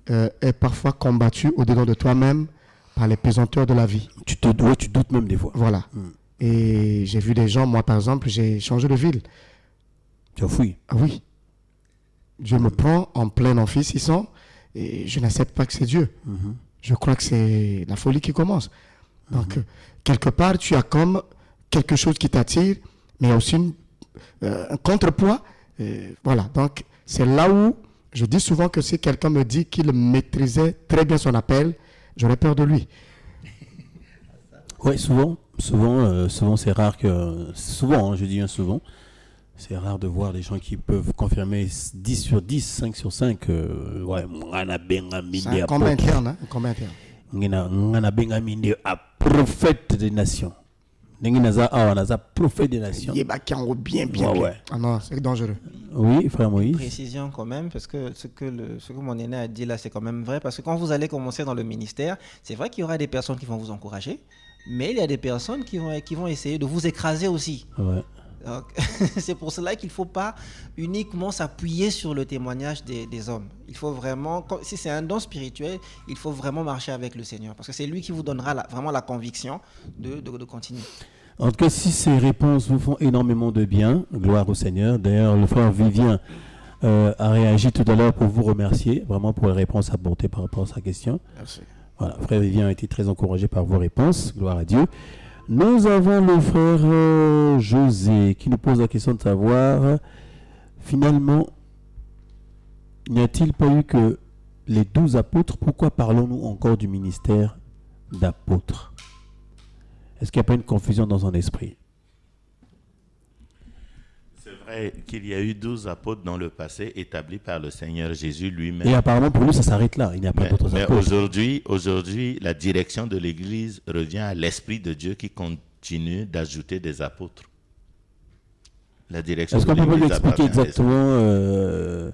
est parfois combattue au-dedans de toi-même par les pesanteurs de la vie.
tu doutes même des fois.
Voilà. Et j'ai vu des gens, moi par exemple, j'ai changé de ville.
Tu fouilles.
Ah oui. Dieu me prend en plein office, ils sont, et je n'accepte pas que c'est Dieu. Je crois que c'est la folie qui commence. Donc, quelque part, tu as comme quelque chose qui t'attire, mais il y a aussi un contrepoids. Voilà. Donc, c'est là où je dis souvent que si quelqu'un me dit qu'il maîtrisait très bien son appel, j'aurais peur de lui.
Oui, souvent, c'est rare que... Souvent, je dis bien souvent, c'est rare de voir des gens qui peuvent confirmer 10 sur 10, 5 sur 5. Ouais,
C'est un combat interne. Hein, un combat interne.
on a prophète des nations. On a prophète des nations.
Bien.
Ouais.
Ah non, c'est dangereux.
Oui, frère Moïse.
Précision quand même, parce que ce que mon aîné a dit là, c'est quand même vrai. Parce que quand vous allez commencer dans le ministère, c'est vrai qu'il y aura des personnes qui vont vous encourager, mais il y a des personnes qui vont essayer de vous écraser aussi.
Ouais.
Donc, c'est pour cela qu'il ne faut pas uniquement s'appuyer sur le témoignage des hommes. Il faut vraiment, si c'est un don spirituel, il faut vraiment marcher avec le Seigneur. Parce que c'est lui qui vous donnera vraiment la conviction de continuer.
En tout cas, si ces réponses vous font énormément de bien, gloire au Seigneur. D'ailleurs, le frère Vivien a réagi tout à l'heure pour vous remercier, vraiment pour les réponses apportées par rapport à sa question.
Merci.
Voilà, frère Vivien a été très encouragé par vos réponses, gloire à Dieu. Nous avons le frère José qui nous pose la question de savoir, finalement, n'y a-t-il pas eu que les 12 apôtres? Pourquoi parlons-nous encore du ministère d'apôtres? Est-ce qu'il n'y a pas une confusion dans son esprit?
C'est vrai qu'il y a eu 12 apôtres dans le passé établis par le Seigneur Jésus lui-même.
Et apparemment, pour lui, ça s'arrête là. Il n'y a pas d'autres
Mais
apôtres.
aujourd'hui, la direction de l'Église revient à l'Esprit de Dieu qui continue d'ajouter des apôtres. La direction
Est-ce
de
qu'on peut lui
l'Église
expliquer
appartient à l'Esprit.
exactement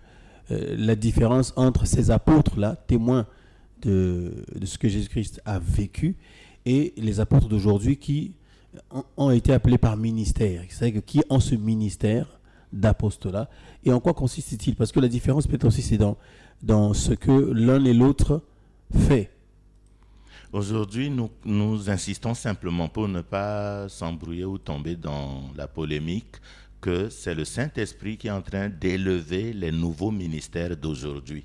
la différence entre ces apôtres-là, témoins de ce que Jésus-Christ a vécu, et les apôtres d'aujourd'hui qui ont été appelés par ministère? C'est-à-dire qui ont ce ministère d'apostolat, et en quoi consiste-t-il? Parce que la différence peut-être aussi c'est dans ce que l'un et l'autre fait.
Aujourd'hui, nous insistons simplement pour ne pas s'embrouiller ou tomber dans la polémique que c'est le Saint-Esprit qui est en train d'élever les nouveaux ministères d'aujourd'hui.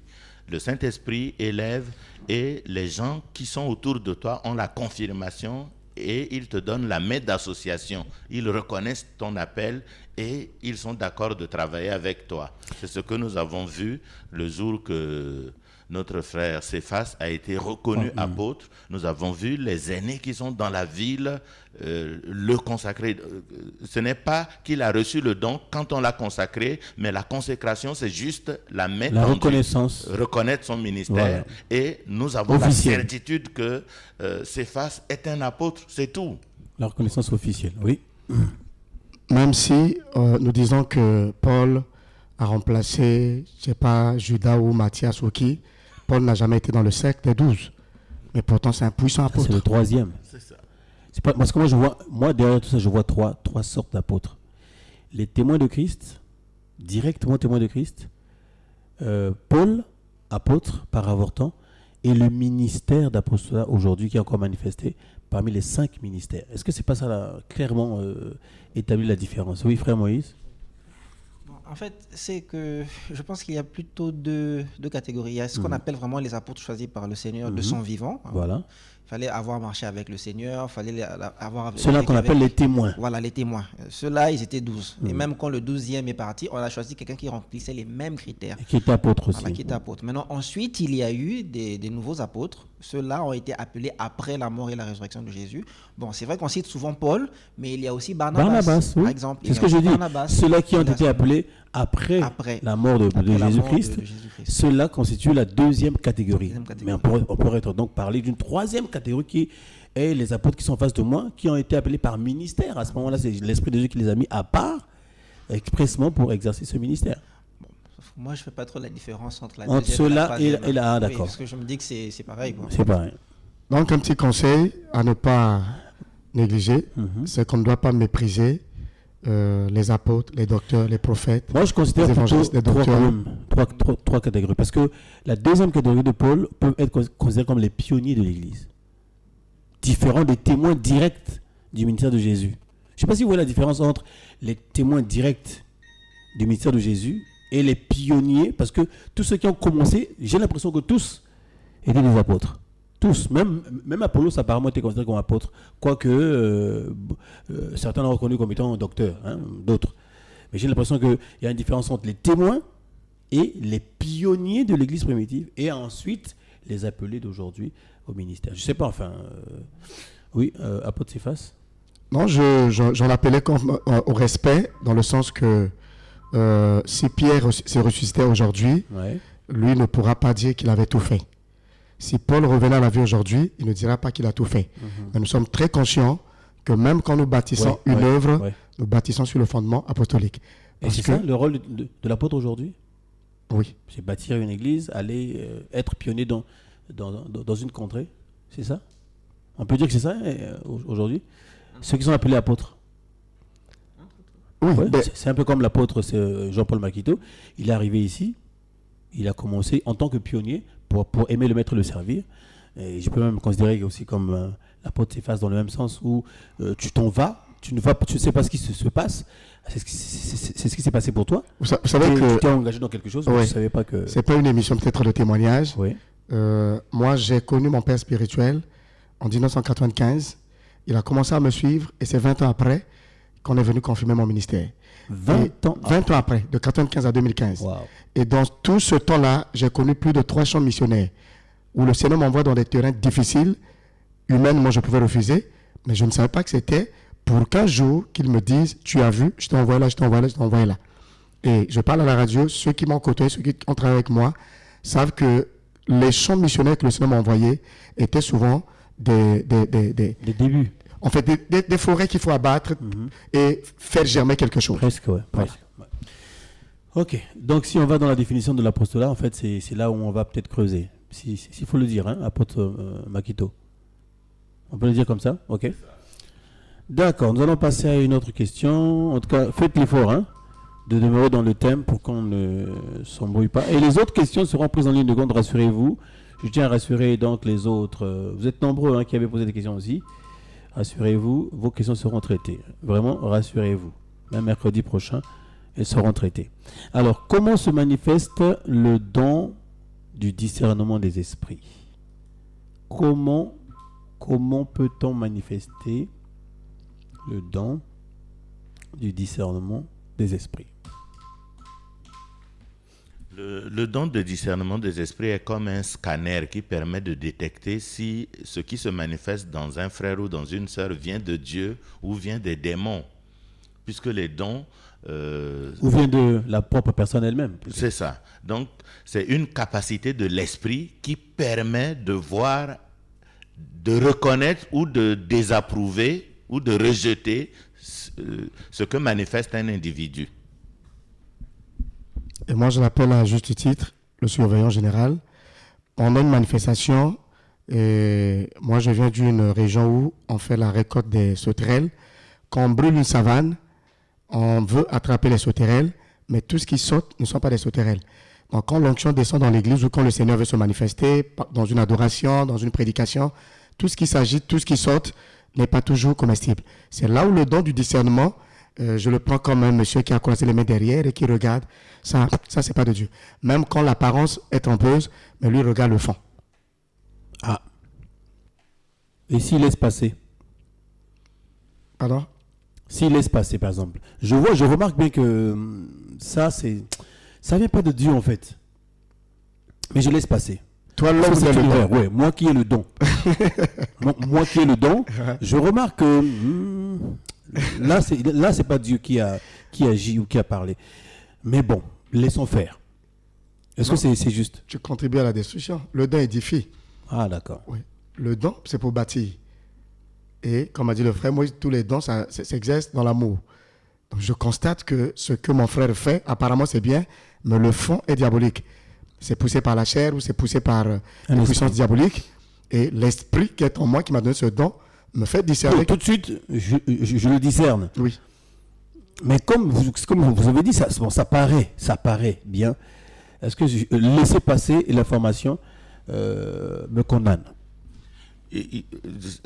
Le Saint-Esprit élève et les gens qui sont autour de toi ont la confirmation et ils te donnent la main d'association. Ils reconnaissent ton appel et ils sont d'accord de travailler avec toi. C'est ce que nous avons vu le jour que notre frère Céphas a été reconnu apôtre. Nous avons vu les aînés qui sont dans la ville le consacrer. Ce n'est pas qu'il a reçu le don quand on l'a consacré, mais la consécration, c'est juste la main
La
tendue,
reconnaissance.
reconnaître son ministère.
Voilà.
Et nous avons
Officiel.
la certitude que Céphas est un apôtre, c'est tout.
La reconnaissance officielle, oui.
Même si nous disons que Paul a remplacé, je ne sais pas, Judas ou Matthias ou qui, Paul n'a jamais été dans le cercle des 12. Mais pourtant, c'est un puissant
Ça, c'est
apôtre.
le troisième.
C'est ça.
C'est pas, parce que moi derrière tout ça, je vois trois sortes d'apôtres. Les témoins de Christ, directement témoins de Christ, Paul, apôtre par avortant, et le ministère d'apostolat aujourd'hui qui est encore manifesté parmi les 5 ministères. Est-ce que c'est pas ça là, clairement établi la différence? Oui, frère Moïse.
En fait, c'est que je pense qu'il y a plutôt deux catégories. Il y a ce qu'on appelle vraiment les apôtres choisis par le Seigneur de son vivant.
Voilà.
Il fallait avoir marché avec le Seigneur, il fallait avoir...
Ceux-là qu'on appelle les témoins.
Voilà, les témoins. Ceux-là, ils étaient 12. Et même quand le 12e est parti, on a choisi quelqu'un qui remplissait les mêmes critères.
Et qui était apôtre aussi.
Voilà, qui était apôtre. Maintenant, ensuite, il y a eu des nouveaux apôtres. Ceux-là ont été appelés après la mort et la résurrection de Jésus. Bon, c'est vrai qu'on cite souvent Paul, mais il y a aussi Barnabas,
oui.
par exemple.
C'est ce que je dis. Ceux-là qui ont été appelés après la mort de Jésus-Christ, ceux-là constituent la deuxième catégorie. Mais on pourrait donc parler d'une troisième catégorie qui est les apôtres qui sont en face de moi, qui ont été appelés par ministère. À ce moment-là, c'est l'Esprit de Dieu qui les a mis à part expressement pour exercer ce ministère.
Moi, je ne fais pas trop la différence entre
ceux-là et la d'accord.
Oui, parce que je me dis que c'est pareil. Quoi.
C'est pareil.
Donc, un petit conseil à ne pas négliger, c'est qu'on ne doit pas mépriser les apôtres, les docteurs, les prophètes.
Moi, je considère
les évangélistes, les docteurs.
Trois catégories. Parce que la deuxième catégorie de Paul peut être considérée comme les pionniers de l'Église. Différents des témoins directs du ministère de Jésus. Je ne sais pas si vous voyez la différence entre les témoins directs du ministère de Jésus et les pionniers, parce que tous ceux qui ont commencé, j'ai l'impression que tous étaient des apôtres. Tous, même Apollos apparemment était considéré comme apôtre, quoique certains l'ont reconnu comme étant docteur, d'autres. Mais j'ai l'impression qu'il y a une différence entre les témoins et les pionniers de l'Église primitive, et ensuite les appelés d'aujourd'hui au ministère. Je ne sais pas, enfin... oui, apôtre Céphas?
Non, j'en appelais au respect, dans le sens que si Pierre se ressuscitait aujourd'hui, lui ne pourra pas dire qu'il avait tout fait. Si Paul revenait à la vie aujourd'hui, il ne dira pas qu'il a tout fait. Mais nous sommes très conscients que même quand nous bâtissons une œuvre, nous bâtissons sur le fondement apostolique.
Et c'est ça le rôle de l'apôtre aujourd'hui?
Oui.
C'est bâtir une église, aller être pionnier dans une contrée. C'est ça? On peut dire que c'est ça aujourd'hui? Ceux qui sont appelés apôtres.
Oui,
c'est un peu comme l'apôtre Jean-Paul Makito. Il est arrivé ici, il a commencé en tant que pionnier pour aimer le maître et le servir. Et je peux même considérer aussi comme l'apôtre Céphas dans le même sens où tu t'en vas, tu ne sais pas ce qui se passe. C'est ce qui s'est passé pour toi.
Vous savez que
tu t'es engagé dans quelque chose, mais tu ne savais pas que...
C'est pas une émission peut-être de témoignage.
Oui.
Moi, j'ai connu mon père spirituel en 1995. Il a commencé à me suivre et c'est 20 ans après qu'on est venu confirmer mon ministère. 20 ans après, de 1995 à 2015. Wow. Et dans tout ce temps-là, j'ai connu plus de 300 missionnaires où le Seigneur m'envoie dans des terrains difficiles. Humainement, je pouvais refuser, mais je ne savais pas que c'était pour qu'un jour qu'ils me disent « Tu as vu, je t'ai envoyé là, je t'ai envoyé là, je t'ai envoyé là ». Et je parle à la radio, ceux qui m'ont côtoyé, ceux qui ont travaillé avec moi, savent que les champs missionnaires que le Seigneur m'a envoyés étaient souvent des
débuts.
En fait, des forêts qu'il faut abattre et faire germer quelque chose.
Presque, ouais. Presque. Ouais. Ok. Donc, si on va dans la définition de l'apostolat, en fait, c'est là où on va peut-être creuser. S'il faut le dire, apôtre Makito. On peut le dire comme ça? Ok. D'accord. Nous allons passer à une autre question. En tout cas, faites l'effort de demeurer dans le thème pour qu'on ne s'embrouille pas. Et les autres questions seront prises en ligne de compte, rassurez-vous. Je tiens à rassurer donc les autres. Vous êtes nombreux qui avaient posé des questions aussi. Rassurez-vous, vos questions seront traitées. Vraiment, rassurez-vous. Même mercredi prochain, elles seront traitées. Alors, comment se manifeste le don du discernement des esprits? Comment peut-on manifester le don du discernement des esprits?
Le don de discernement des esprits est comme un scanner qui permet de détecter si ce qui se manifeste dans un frère ou dans une sœur vient de Dieu ou vient des démons. Puisque les dons...
ou vient de la propre personne elle-même.
C'est ça. Donc, c'est une capacité de l'esprit qui permet de voir, de reconnaître ou de désapprouver ou de rejeter ce que manifeste un individu.
Et moi, je l'appelle à juste titre le surveillant général. On a une manifestation, et moi, je viens d'une région où on fait la récolte des sauterelles. Quand on brûle une savane, on veut attraper les sauterelles, mais tout ce qui saute ne sont pas des sauterelles. Donc, quand l'onction descend dans l'église ou quand le Seigneur veut se manifester, dans une adoration, dans une prédication, tout ce qui s'agite, tout ce qui saute n'est pas toujours comestible. C'est là où le don du discernement je le prends comme un monsieur qui a croisé les mains derrière et qui regarde. Ça c'est pas de Dieu. Même quand l'apparence est trompeuse, mais lui regarde le fond.
Ah. Et s'il laisse passer?
Pardon?
S'il laisse passer, par exemple. Je remarque bien que ça vient pas de Dieu, en fait. Mais je laisse passer.
Toi, l'homme,
c'est
c'est le don.
Ouais, moi qui ai le don. moi qui ai le don, je remarque que là, c'est pas Dieu qui agit ou qui a parlé. Mais bon, laissons faire. Est-ce que c'est juste?
Tu contribues à la destruction. Le don édifie.
Ah, d'accord.
Oui. Le don, c'est pour bâtir. Et comme a dit le frère, moi, tous les dons, ça exerce dans l'amour. Donc, je constate que ce que mon frère fait, apparemment, c'est bien, mais le fond est diabolique. C'est poussé par la chair ou c'est poussé par une puissance diabolique. Et l'esprit qui est en moi, qui m'a donné ce don, me fait discerner.
Oui, tout de suite, je le discerne.
Oui.
Mais comme vous avez dit, ça paraît bien. Est-ce que laisser passer l'information me condamne?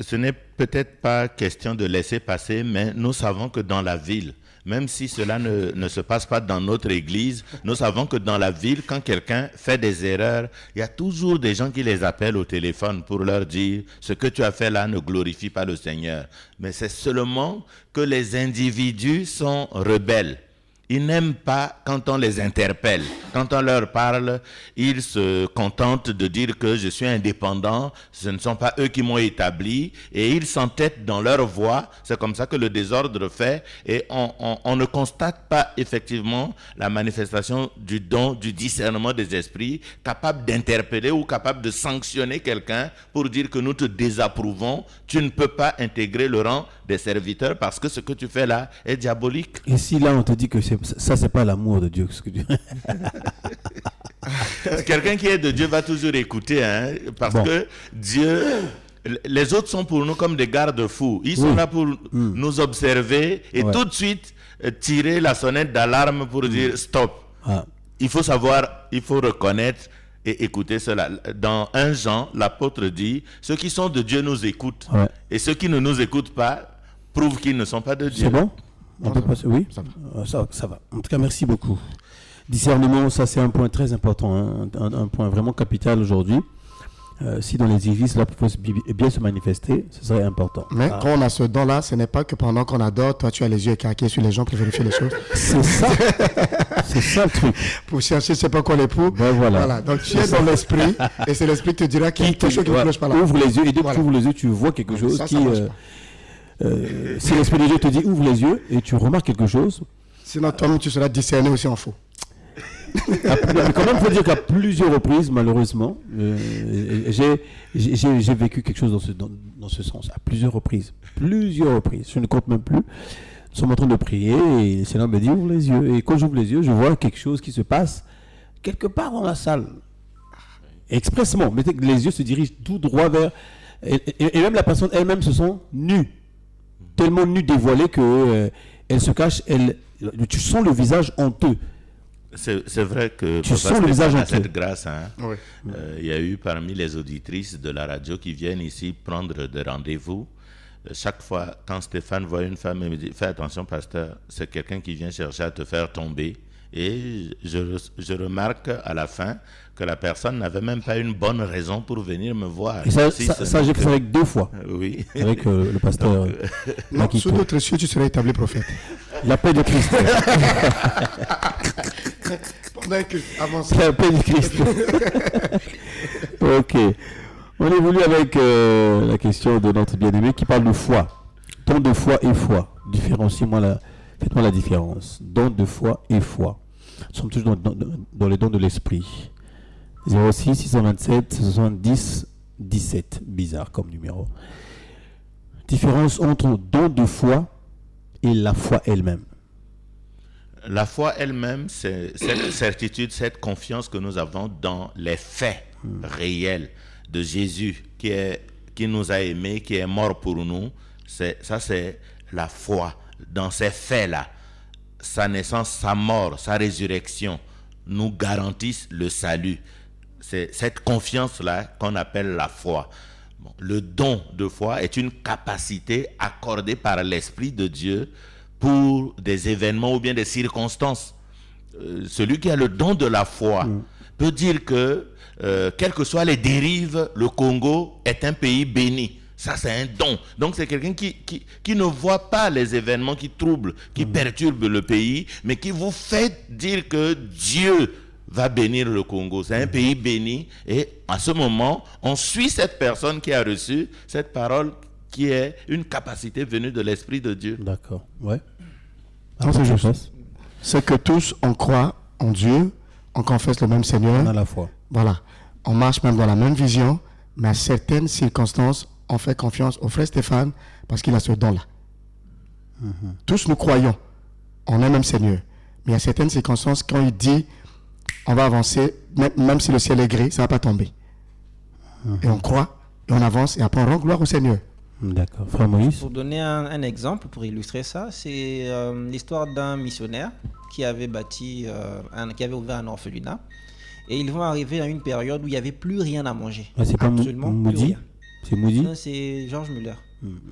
Ce n'est peut-être pas question de laisser passer, mais nous savons que dans la ville, même si cela ne se passe pas dans notre église, nous savons que dans la ville, quand quelqu'un fait des erreurs, il y a toujours des gens qui les appellent au téléphone pour leur dire « ce que tu as fait là ne glorifie pas le Seigneur ». Mais c'est seulement que les individus sont rebelles. Ils n'aiment pas quand on les interpelle. Quand on leur parle, ils se contentent de dire que je suis indépendant, ce ne sont pas eux qui m'ont établi, et ils s'entêtent dans leur voie. C'est comme ça que le désordre fait, et on ne constate pas effectivement la manifestation du don, du discernement des esprits, capable d'interpeller ou capable de sanctionner quelqu'un pour dire que nous te désapprouvons, tu ne peux pas intégrer le rang des serviteurs parce que ce que tu fais là est diabolique.
Et si là on te dit que ça c'est pas l'amour de Dieu, ce que tu...
Quelqu'un qui est de Dieu va toujours écouter, hein, parce que Dieu, les autres sont pour nous comme des garde-fous. Ils sont là pour nous observer et tout de suite tirer la sonnette d'alarme pour dire stop. Il faut savoir, il faut reconnaître et écouter cela. Dans 1 Jean, l'apôtre dit, ceux qui sont de Dieu nous écoutent et ceux qui ne nous écoutent pas prouvent qu'ils ne sont pas de Dieu.
C'est bon? On peut passer? Oui, ça va. En tout cas, merci beaucoup. Discernement, ça c'est un point très important, hein, un point vraiment capital aujourd'hui. Si dans les églises, là, pour bien se manifester, ce serait important.
Mais quand on a ce don-là, ce n'est pas que pendant qu'on adore, toi tu as les yeux écarqués sur les gens pour vérifier les choses.
C'est ça. C'est ça le truc.
Pour chercher, je ne sais pas quoi l'époux.
Ben voilà.
Donc tu es dans l'esprit et c'est l'esprit qui te dira quelque chose qui ne cloche pas là.
Ouvre les yeux et dès que tu ouvres les yeux, tu vois quelque chose qui... si l'esprit de Dieu te dit ouvre les yeux et tu remarques quelque chose.
Sinon toi-même tu seras discerné aussi en faux.
Mais quand même, il faut dire qu'à plusieurs reprises, malheureusement, j'ai vécu quelque chose dans ce sens. À plusieurs reprises. Je ne compte même plus. Nous sommes en train de prier et le Seigneur me dit ouvre les yeux. Et quand j'ouvre les yeux, je vois quelque chose qui se passe quelque part dans la salle. Expressement. Mettez que les yeux se dirigent tout droit vers... Et même la personne elle-même se sent nue. Tellement nue, dévoilée qu'elle se cache. Tu sens le visage honteux.
C'est vrai que
tu sens le visage
a cette grâce. Hein.
Oui.
Il y a eu parmi les auditrices de la radio qui viennent ici prendre des rendez-vous. Chaque fois, quand Stéphane voit une femme, il me dit « Fais attention, pasteur, c'est quelqu'un qui vient chercher à te faire tomber. » Et je remarque à la fin que la personne n'avait même pas une bonne raison pour venir me voir.
Et ça j'ai fait avec 2 fois.
Oui.
Avec le pasteur.
Non, sous d'autres cieux, tu seras établi prophète.
La paix de Christ. La paix de Christ. Ok. On évolue avec la question de notre bien-aimé qui parle de foi. Don de foi et foi. Faites-moi la différence. Don de foi et foi. Nous sommes toujours dans les dons de l'esprit. 06 627 70 17. Bizarre comme numéro. Différence entre don de foi et la foi elle-même.
La foi elle-même, c'est cette certitude, cette confiance que nous avons dans les faits réels de Jésus qui nous a aimés, qui est mort pour nous. Ça, c'est la foi dans ces faits-là. Sa naissance, sa mort, sa résurrection nous garantissent le salut. C'est cette confiance-là qu'on appelle la foi. Bon, le don de foi est une capacité accordée par l'Esprit de Dieu pour des événements ou bien des circonstances. Celui qui a le don de la foi peut dire que, quelles que soient les dérives, le Congo est un pays béni. Ça, c'est un don. Donc, c'est quelqu'un qui ne voit pas les événements qui troublent, qui perturbent le pays, mais qui vous fait dire que Dieu va bénir le Congo. C'est un pays béni. Et à ce moment, on suit cette personne qui a reçu cette parole qui est une capacité venue de l'Esprit de Dieu.
D'accord. Ouais.
Non, c'est juste. C'est que tous, on croit en Dieu, on confesse le même Seigneur.
On a la foi.
Voilà. On marche même dans la même vision, mais à certaines circonstances, on fait confiance au frère Stéphane parce qu'il a ce don-là. Tous nous croyons en un même Seigneur. Mais il y a certaines circonstances, quand il dit on va avancer, même si le ciel est gris, ça ne va pas tomber. Et on croit, et on avance, et après on rend gloire au Seigneur.
D'accord. Frère Moïse.
Pour donner un exemple, pour illustrer ça, c'est l'histoire d'un missionnaire qui avait bâti, qui avait ouvert un orphelinat. Et ils vont arriver à une période où il n'y avait plus rien à manger.
Ah, c'est pas
absolument plus
Moody.
rien.
C'est Moody.
Non, c'est George Muller.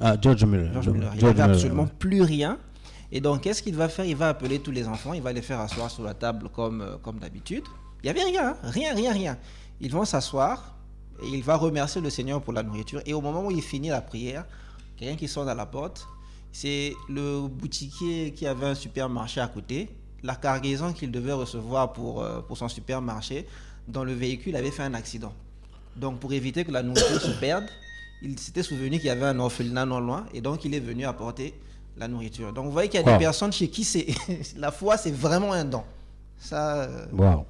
Ah, George Muller.
George Muller. Il
George
n'avait
Muller,
absolument
ouais.
plus rien. Et donc, qu'est-ce qu'il va faire? Il va appeler tous les enfants, il va les faire asseoir sur la table comme d'habitude. Il n'y avait rien, hein. Rien. Ils vont s'asseoir et il va remercier le Seigneur pour la nourriture. Et au moment où il finit la prière, quelqu'un qui sonne à la porte, c'est le boutiquier qui avait un supermarché à côté. La cargaison qu'il devait recevoir pour son supermarché, dans le véhicule, avait fait un accident. Donc, pour éviter que la nourriture se perde, il s'était souvenu qu'il y avait un orphelinat non loin et donc il est venu apporter la nourriture. Donc, vous voyez qu'il y a des personnes chez qui la foi, c'est vraiment un don. Ça.
Wow.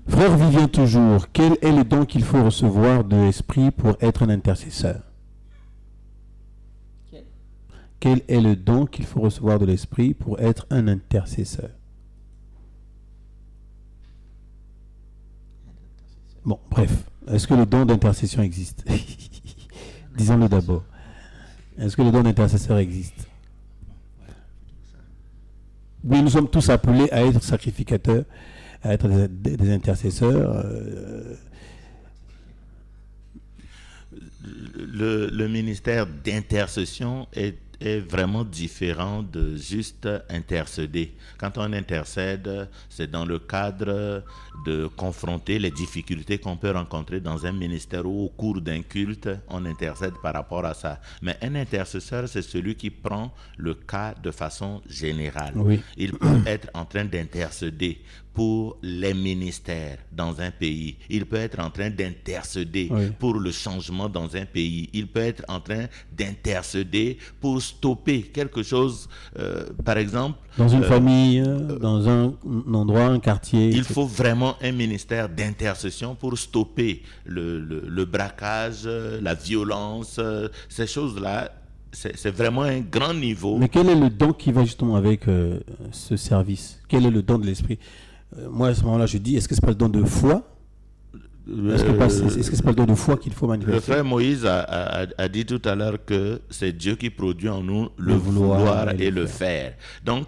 Frère Vivien toujours, quel est le don qu'il faut recevoir de l'Esprit pour être un intercesseur? Quel est le don qu'il faut recevoir de l'Esprit pour être un intercesseur? Bon, bref. Est-ce que le don d'intercession existe? Disons-le d'abord. Est-ce que le don d'intercesseur existe? Oui, nous sommes tous appelés à être sacrificateurs, à être des intercesseurs.
Le ministère d'intercession est vraiment différent de juste intercéder. Quand on intercède, c'est dans le cadre de confronter les difficultés qu'on peut rencontrer dans un ministère ou au cours d'un culte, on intercède par rapport à ça. Mais un intercesseur, c'est celui qui prend le cas de façon générale.
Oui.
Il peut être en train d'intercéder pour les ministères dans un pays. Il peut être en train d'intercéder pour le changement dans un pays. Il peut être en train d'intercéder pour stopper quelque chose, par exemple...
Dans une famille, dans un endroit, un quartier...
Il faut vraiment un ministère d'intercession pour stopper le braquage, la violence, ces choses-là. C'est vraiment un grand niveau.
Mais quel est le don qui va justement avec ce service? Quel est le don de l'Esprit? Moi, à ce moment-là, je dis, est-ce que c'est pas le don de foi? Est-ce que c'est pas le don de foi qu'il faut manifester?
Le frère Moïse a dit tout à l'heure que c'est Dieu qui produit en nous le vouloir et le faire. Donc,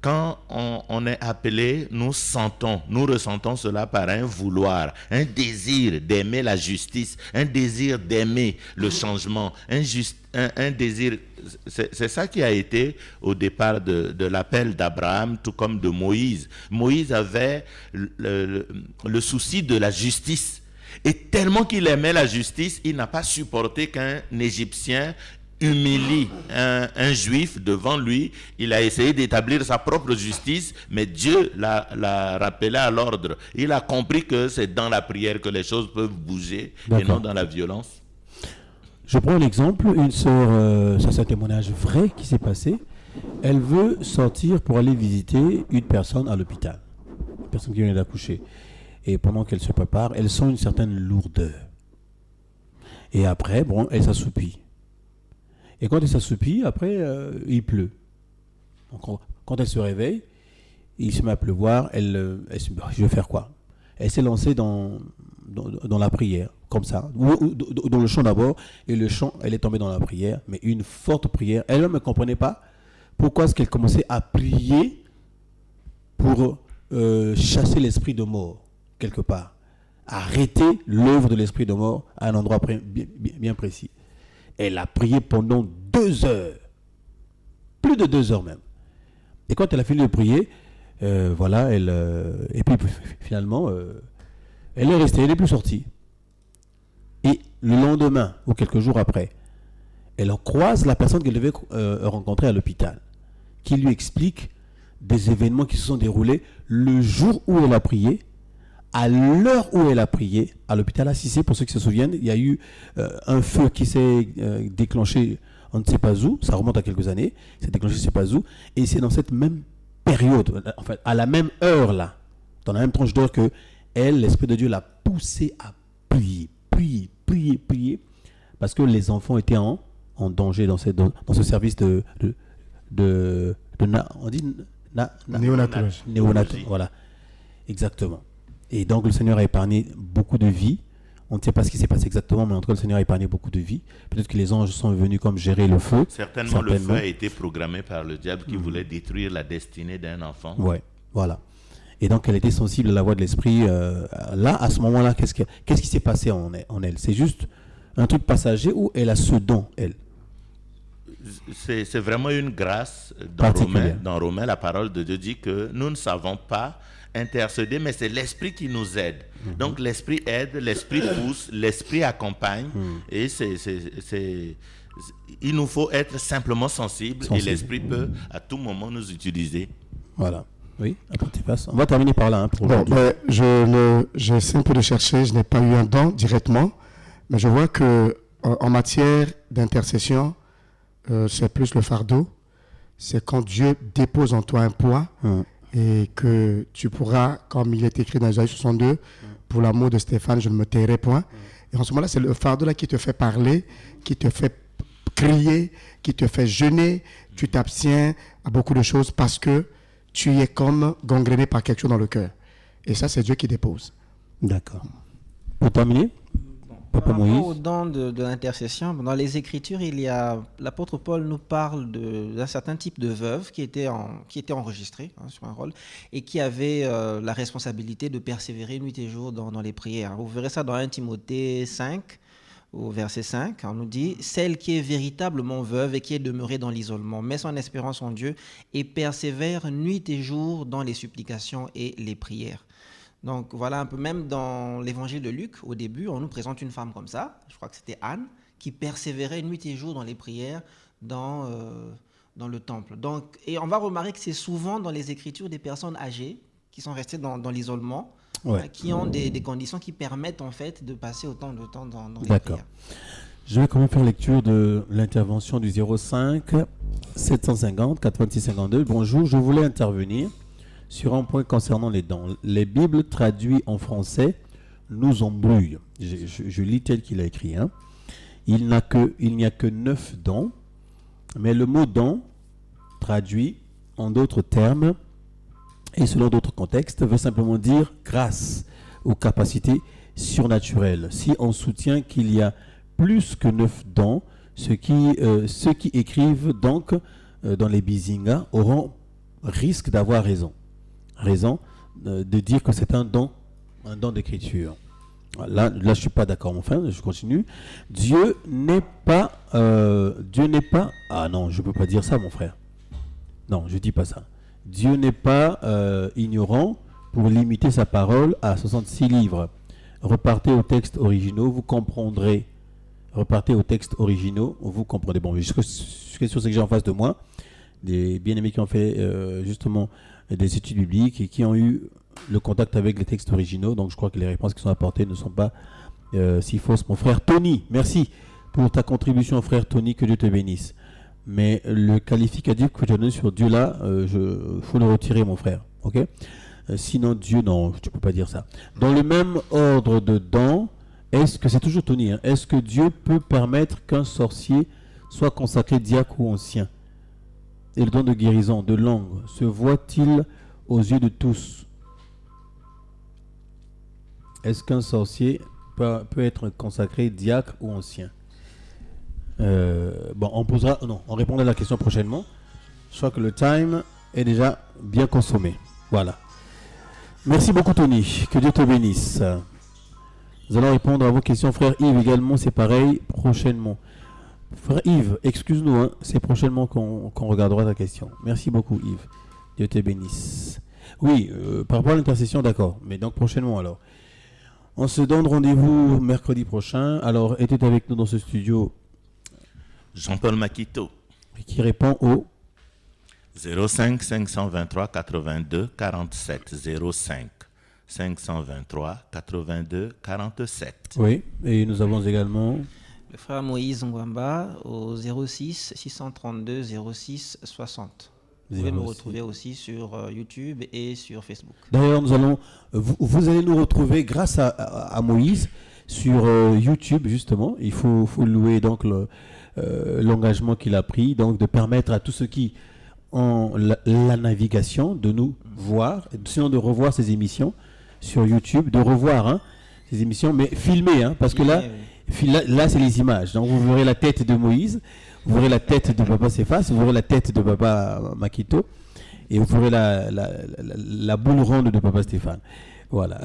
quand on est appelé, nous ressentons cela par un vouloir, un désir d'aimer la justice, un désir d'aimer le changement, un désir. C'est ça qui a été au départ de l'appel d'Abraham, tout comme de Moïse. Moïse avait le souci de la justice. Et tellement qu'il aimait la justice, il n'a pas supporté qu'un Égyptien humilie un juif devant lui. Il a essayé d'établir sa propre justice, mais Dieu l'a rappelé à l'ordre. Il a compris que c'est dans la prière que les choses peuvent bouger et non dans la violence.
Je prends l'exemple, une sœur, ça c'est un témoignage vrai qui s'est passé. Elle veut sortir pour aller visiter une personne à l'hôpital, une personne qui vient d'accoucher. Et pendant qu'elle se prépare, elle sent une certaine lourdeur. Et après, bon, elle s'assoupit. Et quand elle s'assoupit, après, il pleut. Donc, quand elle se réveille, il se met à pleuvoir, elle se dit, je vais faire quoi? Elle s'est lancée dans la prière, comme ça, dans le chant d'abord, et le chant, elle est tombée dans la prière, mais une forte prière. Elle ne comprenait pas pourquoi est-ce qu'elle commençait à prier pour chasser l'esprit de mort, quelque part. Arrêter l'œuvre de l'esprit de mort à un endroit bien précis. Elle a prié pendant 2 heures. plus de 2 heures même. Et quand elle a fini de prier, voilà, et puis finalement, elle est restée, elle n'est plus sortie. Et le lendemain, ou quelques jours après, elle croise la personne qu'elle devait rencontrer à l'hôpital, qui lui explique des événements qui se sont déroulés le jour où elle a prié, à l'heure où elle a prié, à l'hôpital Assisi. Pour ceux qui se souviennent, il y a eu un feu qui s'est déclenché, on ne sait pas où, ça remonte à quelques années, s'est déclenché je ne sais pas où, et c'est dans cette même période, en fait, à la même heure là, dans la même tranche d'heure que elle, l'Esprit de Dieu l'a poussée à prier, parce que les enfants étaient en danger dans ce service on dit néonatologie. Voilà, exactement. Et donc le Seigneur a épargné beaucoup de vies. On ne sait pas ce qui s'est passé exactement, mais en tout cas le Seigneur a épargné beaucoup de vies. Peut-être que les anges sont venus comme gérer le feu.
Certainement. Le feu a été programmé par le diable qui voulait détruire la destinée d'un enfant.
Ouais, voilà. Et donc elle était sensible à la voix de l'Esprit. Là, à ce moment-là, qu'est-ce qui s'est passé en elle? C'est juste un truc passager ou elle a ce don, elle?
C'est vraiment une grâce. Dans Romains, la parole de Dieu dit que nous ne savons pas intercéder, mais c'est l'Esprit qui nous aide. Donc l'Esprit aide, l'Esprit pousse, l'Esprit accompagne. Et il nous faut être simplement sensible. Et l'Esprit peut à tout moment nous utiliser.
Voilà. Oui, on va terminer par là.
J'essaie un peu de chercher, je n'ai pas eu un don directement, mais je vois que en matière d'intercession, c'est plus le fardeau. C'est quand Dieu dépose en toi un poids et que tu pourras, comme il est écrit dans Isaïe 62, pour l'amour de Stéphane, je ne me tairai point. Et en ce moment-là, c'est le fardeau là qui te fait parler, qui te fait crier, qui te fait jeûner. Tu t'abstiens à beaucoup de choses parce que tu es comme gangréné par quelque chose dans le cœur. Et ça, c'est Dieu qui dépose.
D'accord. Pour terminer,
Papa Moïse. Au don de l'intercession, dans les Écritures, l'apôtre Paul nous parle d'un certain type de veuve qui était enregistrée sur un rôle et qui avait la responsabilité de persévérer nuit et jour dans les prières. Vous verrez ça dans 1 Timothée 5, au verset 5. On nous dit « Celle qui est véritablement veuve et qui est demeurée dans l'isolement, met son espérance en Dieu et persévère nuit et jour dans les supplications et les prières. » Donc voilà un peu, même dans l'évangile de Luc, au début, on nous présente une femme comme ça, je crois que c'était Anne, qui persévérait nuit et jour dans les prières dans le temple. Donc, et on va remarquer que c'est souvent dans les Écritures des personnes âgées qui sont restées dans l'isolement, qui ont des conditions qui permettent en fait de passer autant de temps dans les prières.
Je vais quand même faire lecture de l'intervention du 05 750 86 52. Bonjour, je voulais intervenir sur un point concernant les dons. Les Bibles traduites en français nous embrouillent. Je lis tel qu'il a écrit. Il n'y a que 9 dons, mais le mot don, traduit en d'autres termes et selon d'autres contextes, veut simplement dire grâce ou capacité surnaturelle. Si on soutient qu'il y a plus que 9 dons, ceux qui écrivent donc dans les Bizinga auront risque d'avoir raison de dire que c'est un don d'écriture. Là je suis pas d'accord. Enfin, je continue. Dieu n'est pas ah non, je peux pas dire ça, mon frère. Non, je dis pas ça. Dieu n'est pas ignorant pour limiter sa parole à 66 livres. Repartez aux textes originaux, vous comprendrez. Bon, je suis sûr que j'ai en face de moi des bien-aimés qui ont fait justement des études bibliques et qui ont eu le contact avec les textes originaux. Donc je crois que les réponses qui sont apportées ne sont pas si fausses. Mon frère Tony, merci pour ta contribution, frère Tony, que Dieu te bénisse. Mais le qualificatif que tu as donné sur Dieu là, faut le retirer, mon frère. Ok? Sinon Dieu, non, tu peux pas dire ça. Dans le même ordre de dons, est-ce que c'est toujours Tony, est-ce que Dieu peut permettre qu'un sorcier soit consacré diacre ou ancien? Et le don de guérison, de langue, se voit-il aux yeux de tous? Est-ce qu'un sorcier peut être consacré diacre ou ancien? Bon, on répondra à la question prochainement. Je crois que le time est déjà bien consommé. Voilà. Merci beaucoup, Tony. Que Dieu te bénisse. Nous allons répondre à vos questions, frère Yves, également, c'est pareil, prochainement. Frère Yves, excuse-nous, hein, c'est prochainement qu'on regardera ta question. Merci beaucoup Yves. Dieu te bénisse. Oui, par rapport à l'intercession, d'accord. Mais donc prochainement alors. On se donne rendez-vous mercredi prochain. Alors, était avec nous dans ce studio
Jean-Paul Makito.
qui répond au
05 523 82 47. 05 523 82 47.
Oui, et nous avons également
Le frère Moïse Ngwamba au 06 632 06 60. Vous pouvez nous retrouver aussi sur YouTube et sur Facebook.
D'ailleurs, vous allez nous retrouver grâce à Moïse sur YouTube, justement. Il faut louer donc l'engagement qu'il a pris, donc de permettre à tous ceux qui ont la navigation de nous voir, sinon de revoir ces émissions sur YouTube, de revoir ces émissions, mais filmées, parce que là, c'est les images. Donc vous verrez la tête de Moïse, vous verrez la tête de Papa Cephas, vous verrez la tête de Papa Makito, et vous verrez la boule ronde de Papa Stéphane. Voilà.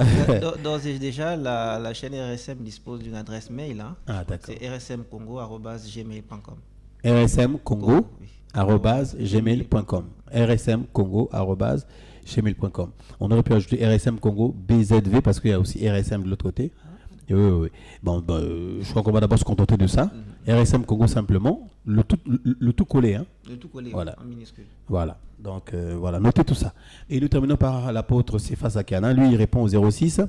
D'ores et déjà, la chaîne RSM dispose d'une adresse mail.
Ah, d'accord.
C'est rsmcongo@gmail.com.
rsmcongo@gmail.com. rsmcongo@gmail.com. On aurait pu ajouter RSM Congo BZV parce qu'il y a aussi RSM de l'autre côté. Oui. Bon, je crois qu'on va d'abord se contenter de ça. RSM Congo simplement, le tout collé.
Le tout collé,
voilà.
En minuscule.
Voilà. Donc, voilà, notez tout ça. Et nous terminons par l'apôtre Cephas Akana. Lui, il répond au 06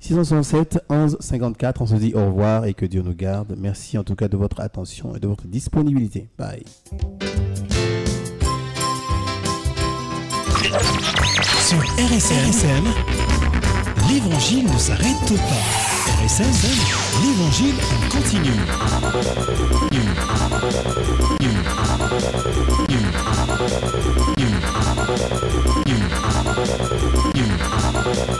667 11 54. On se dit au revoir et que Dieu nous garde. Merci en tout cas de votre attention et de votre disponibilité. Bye.
Sur RSM, l'évangile ne s'arrête pas. RSM, l'évangile en continue.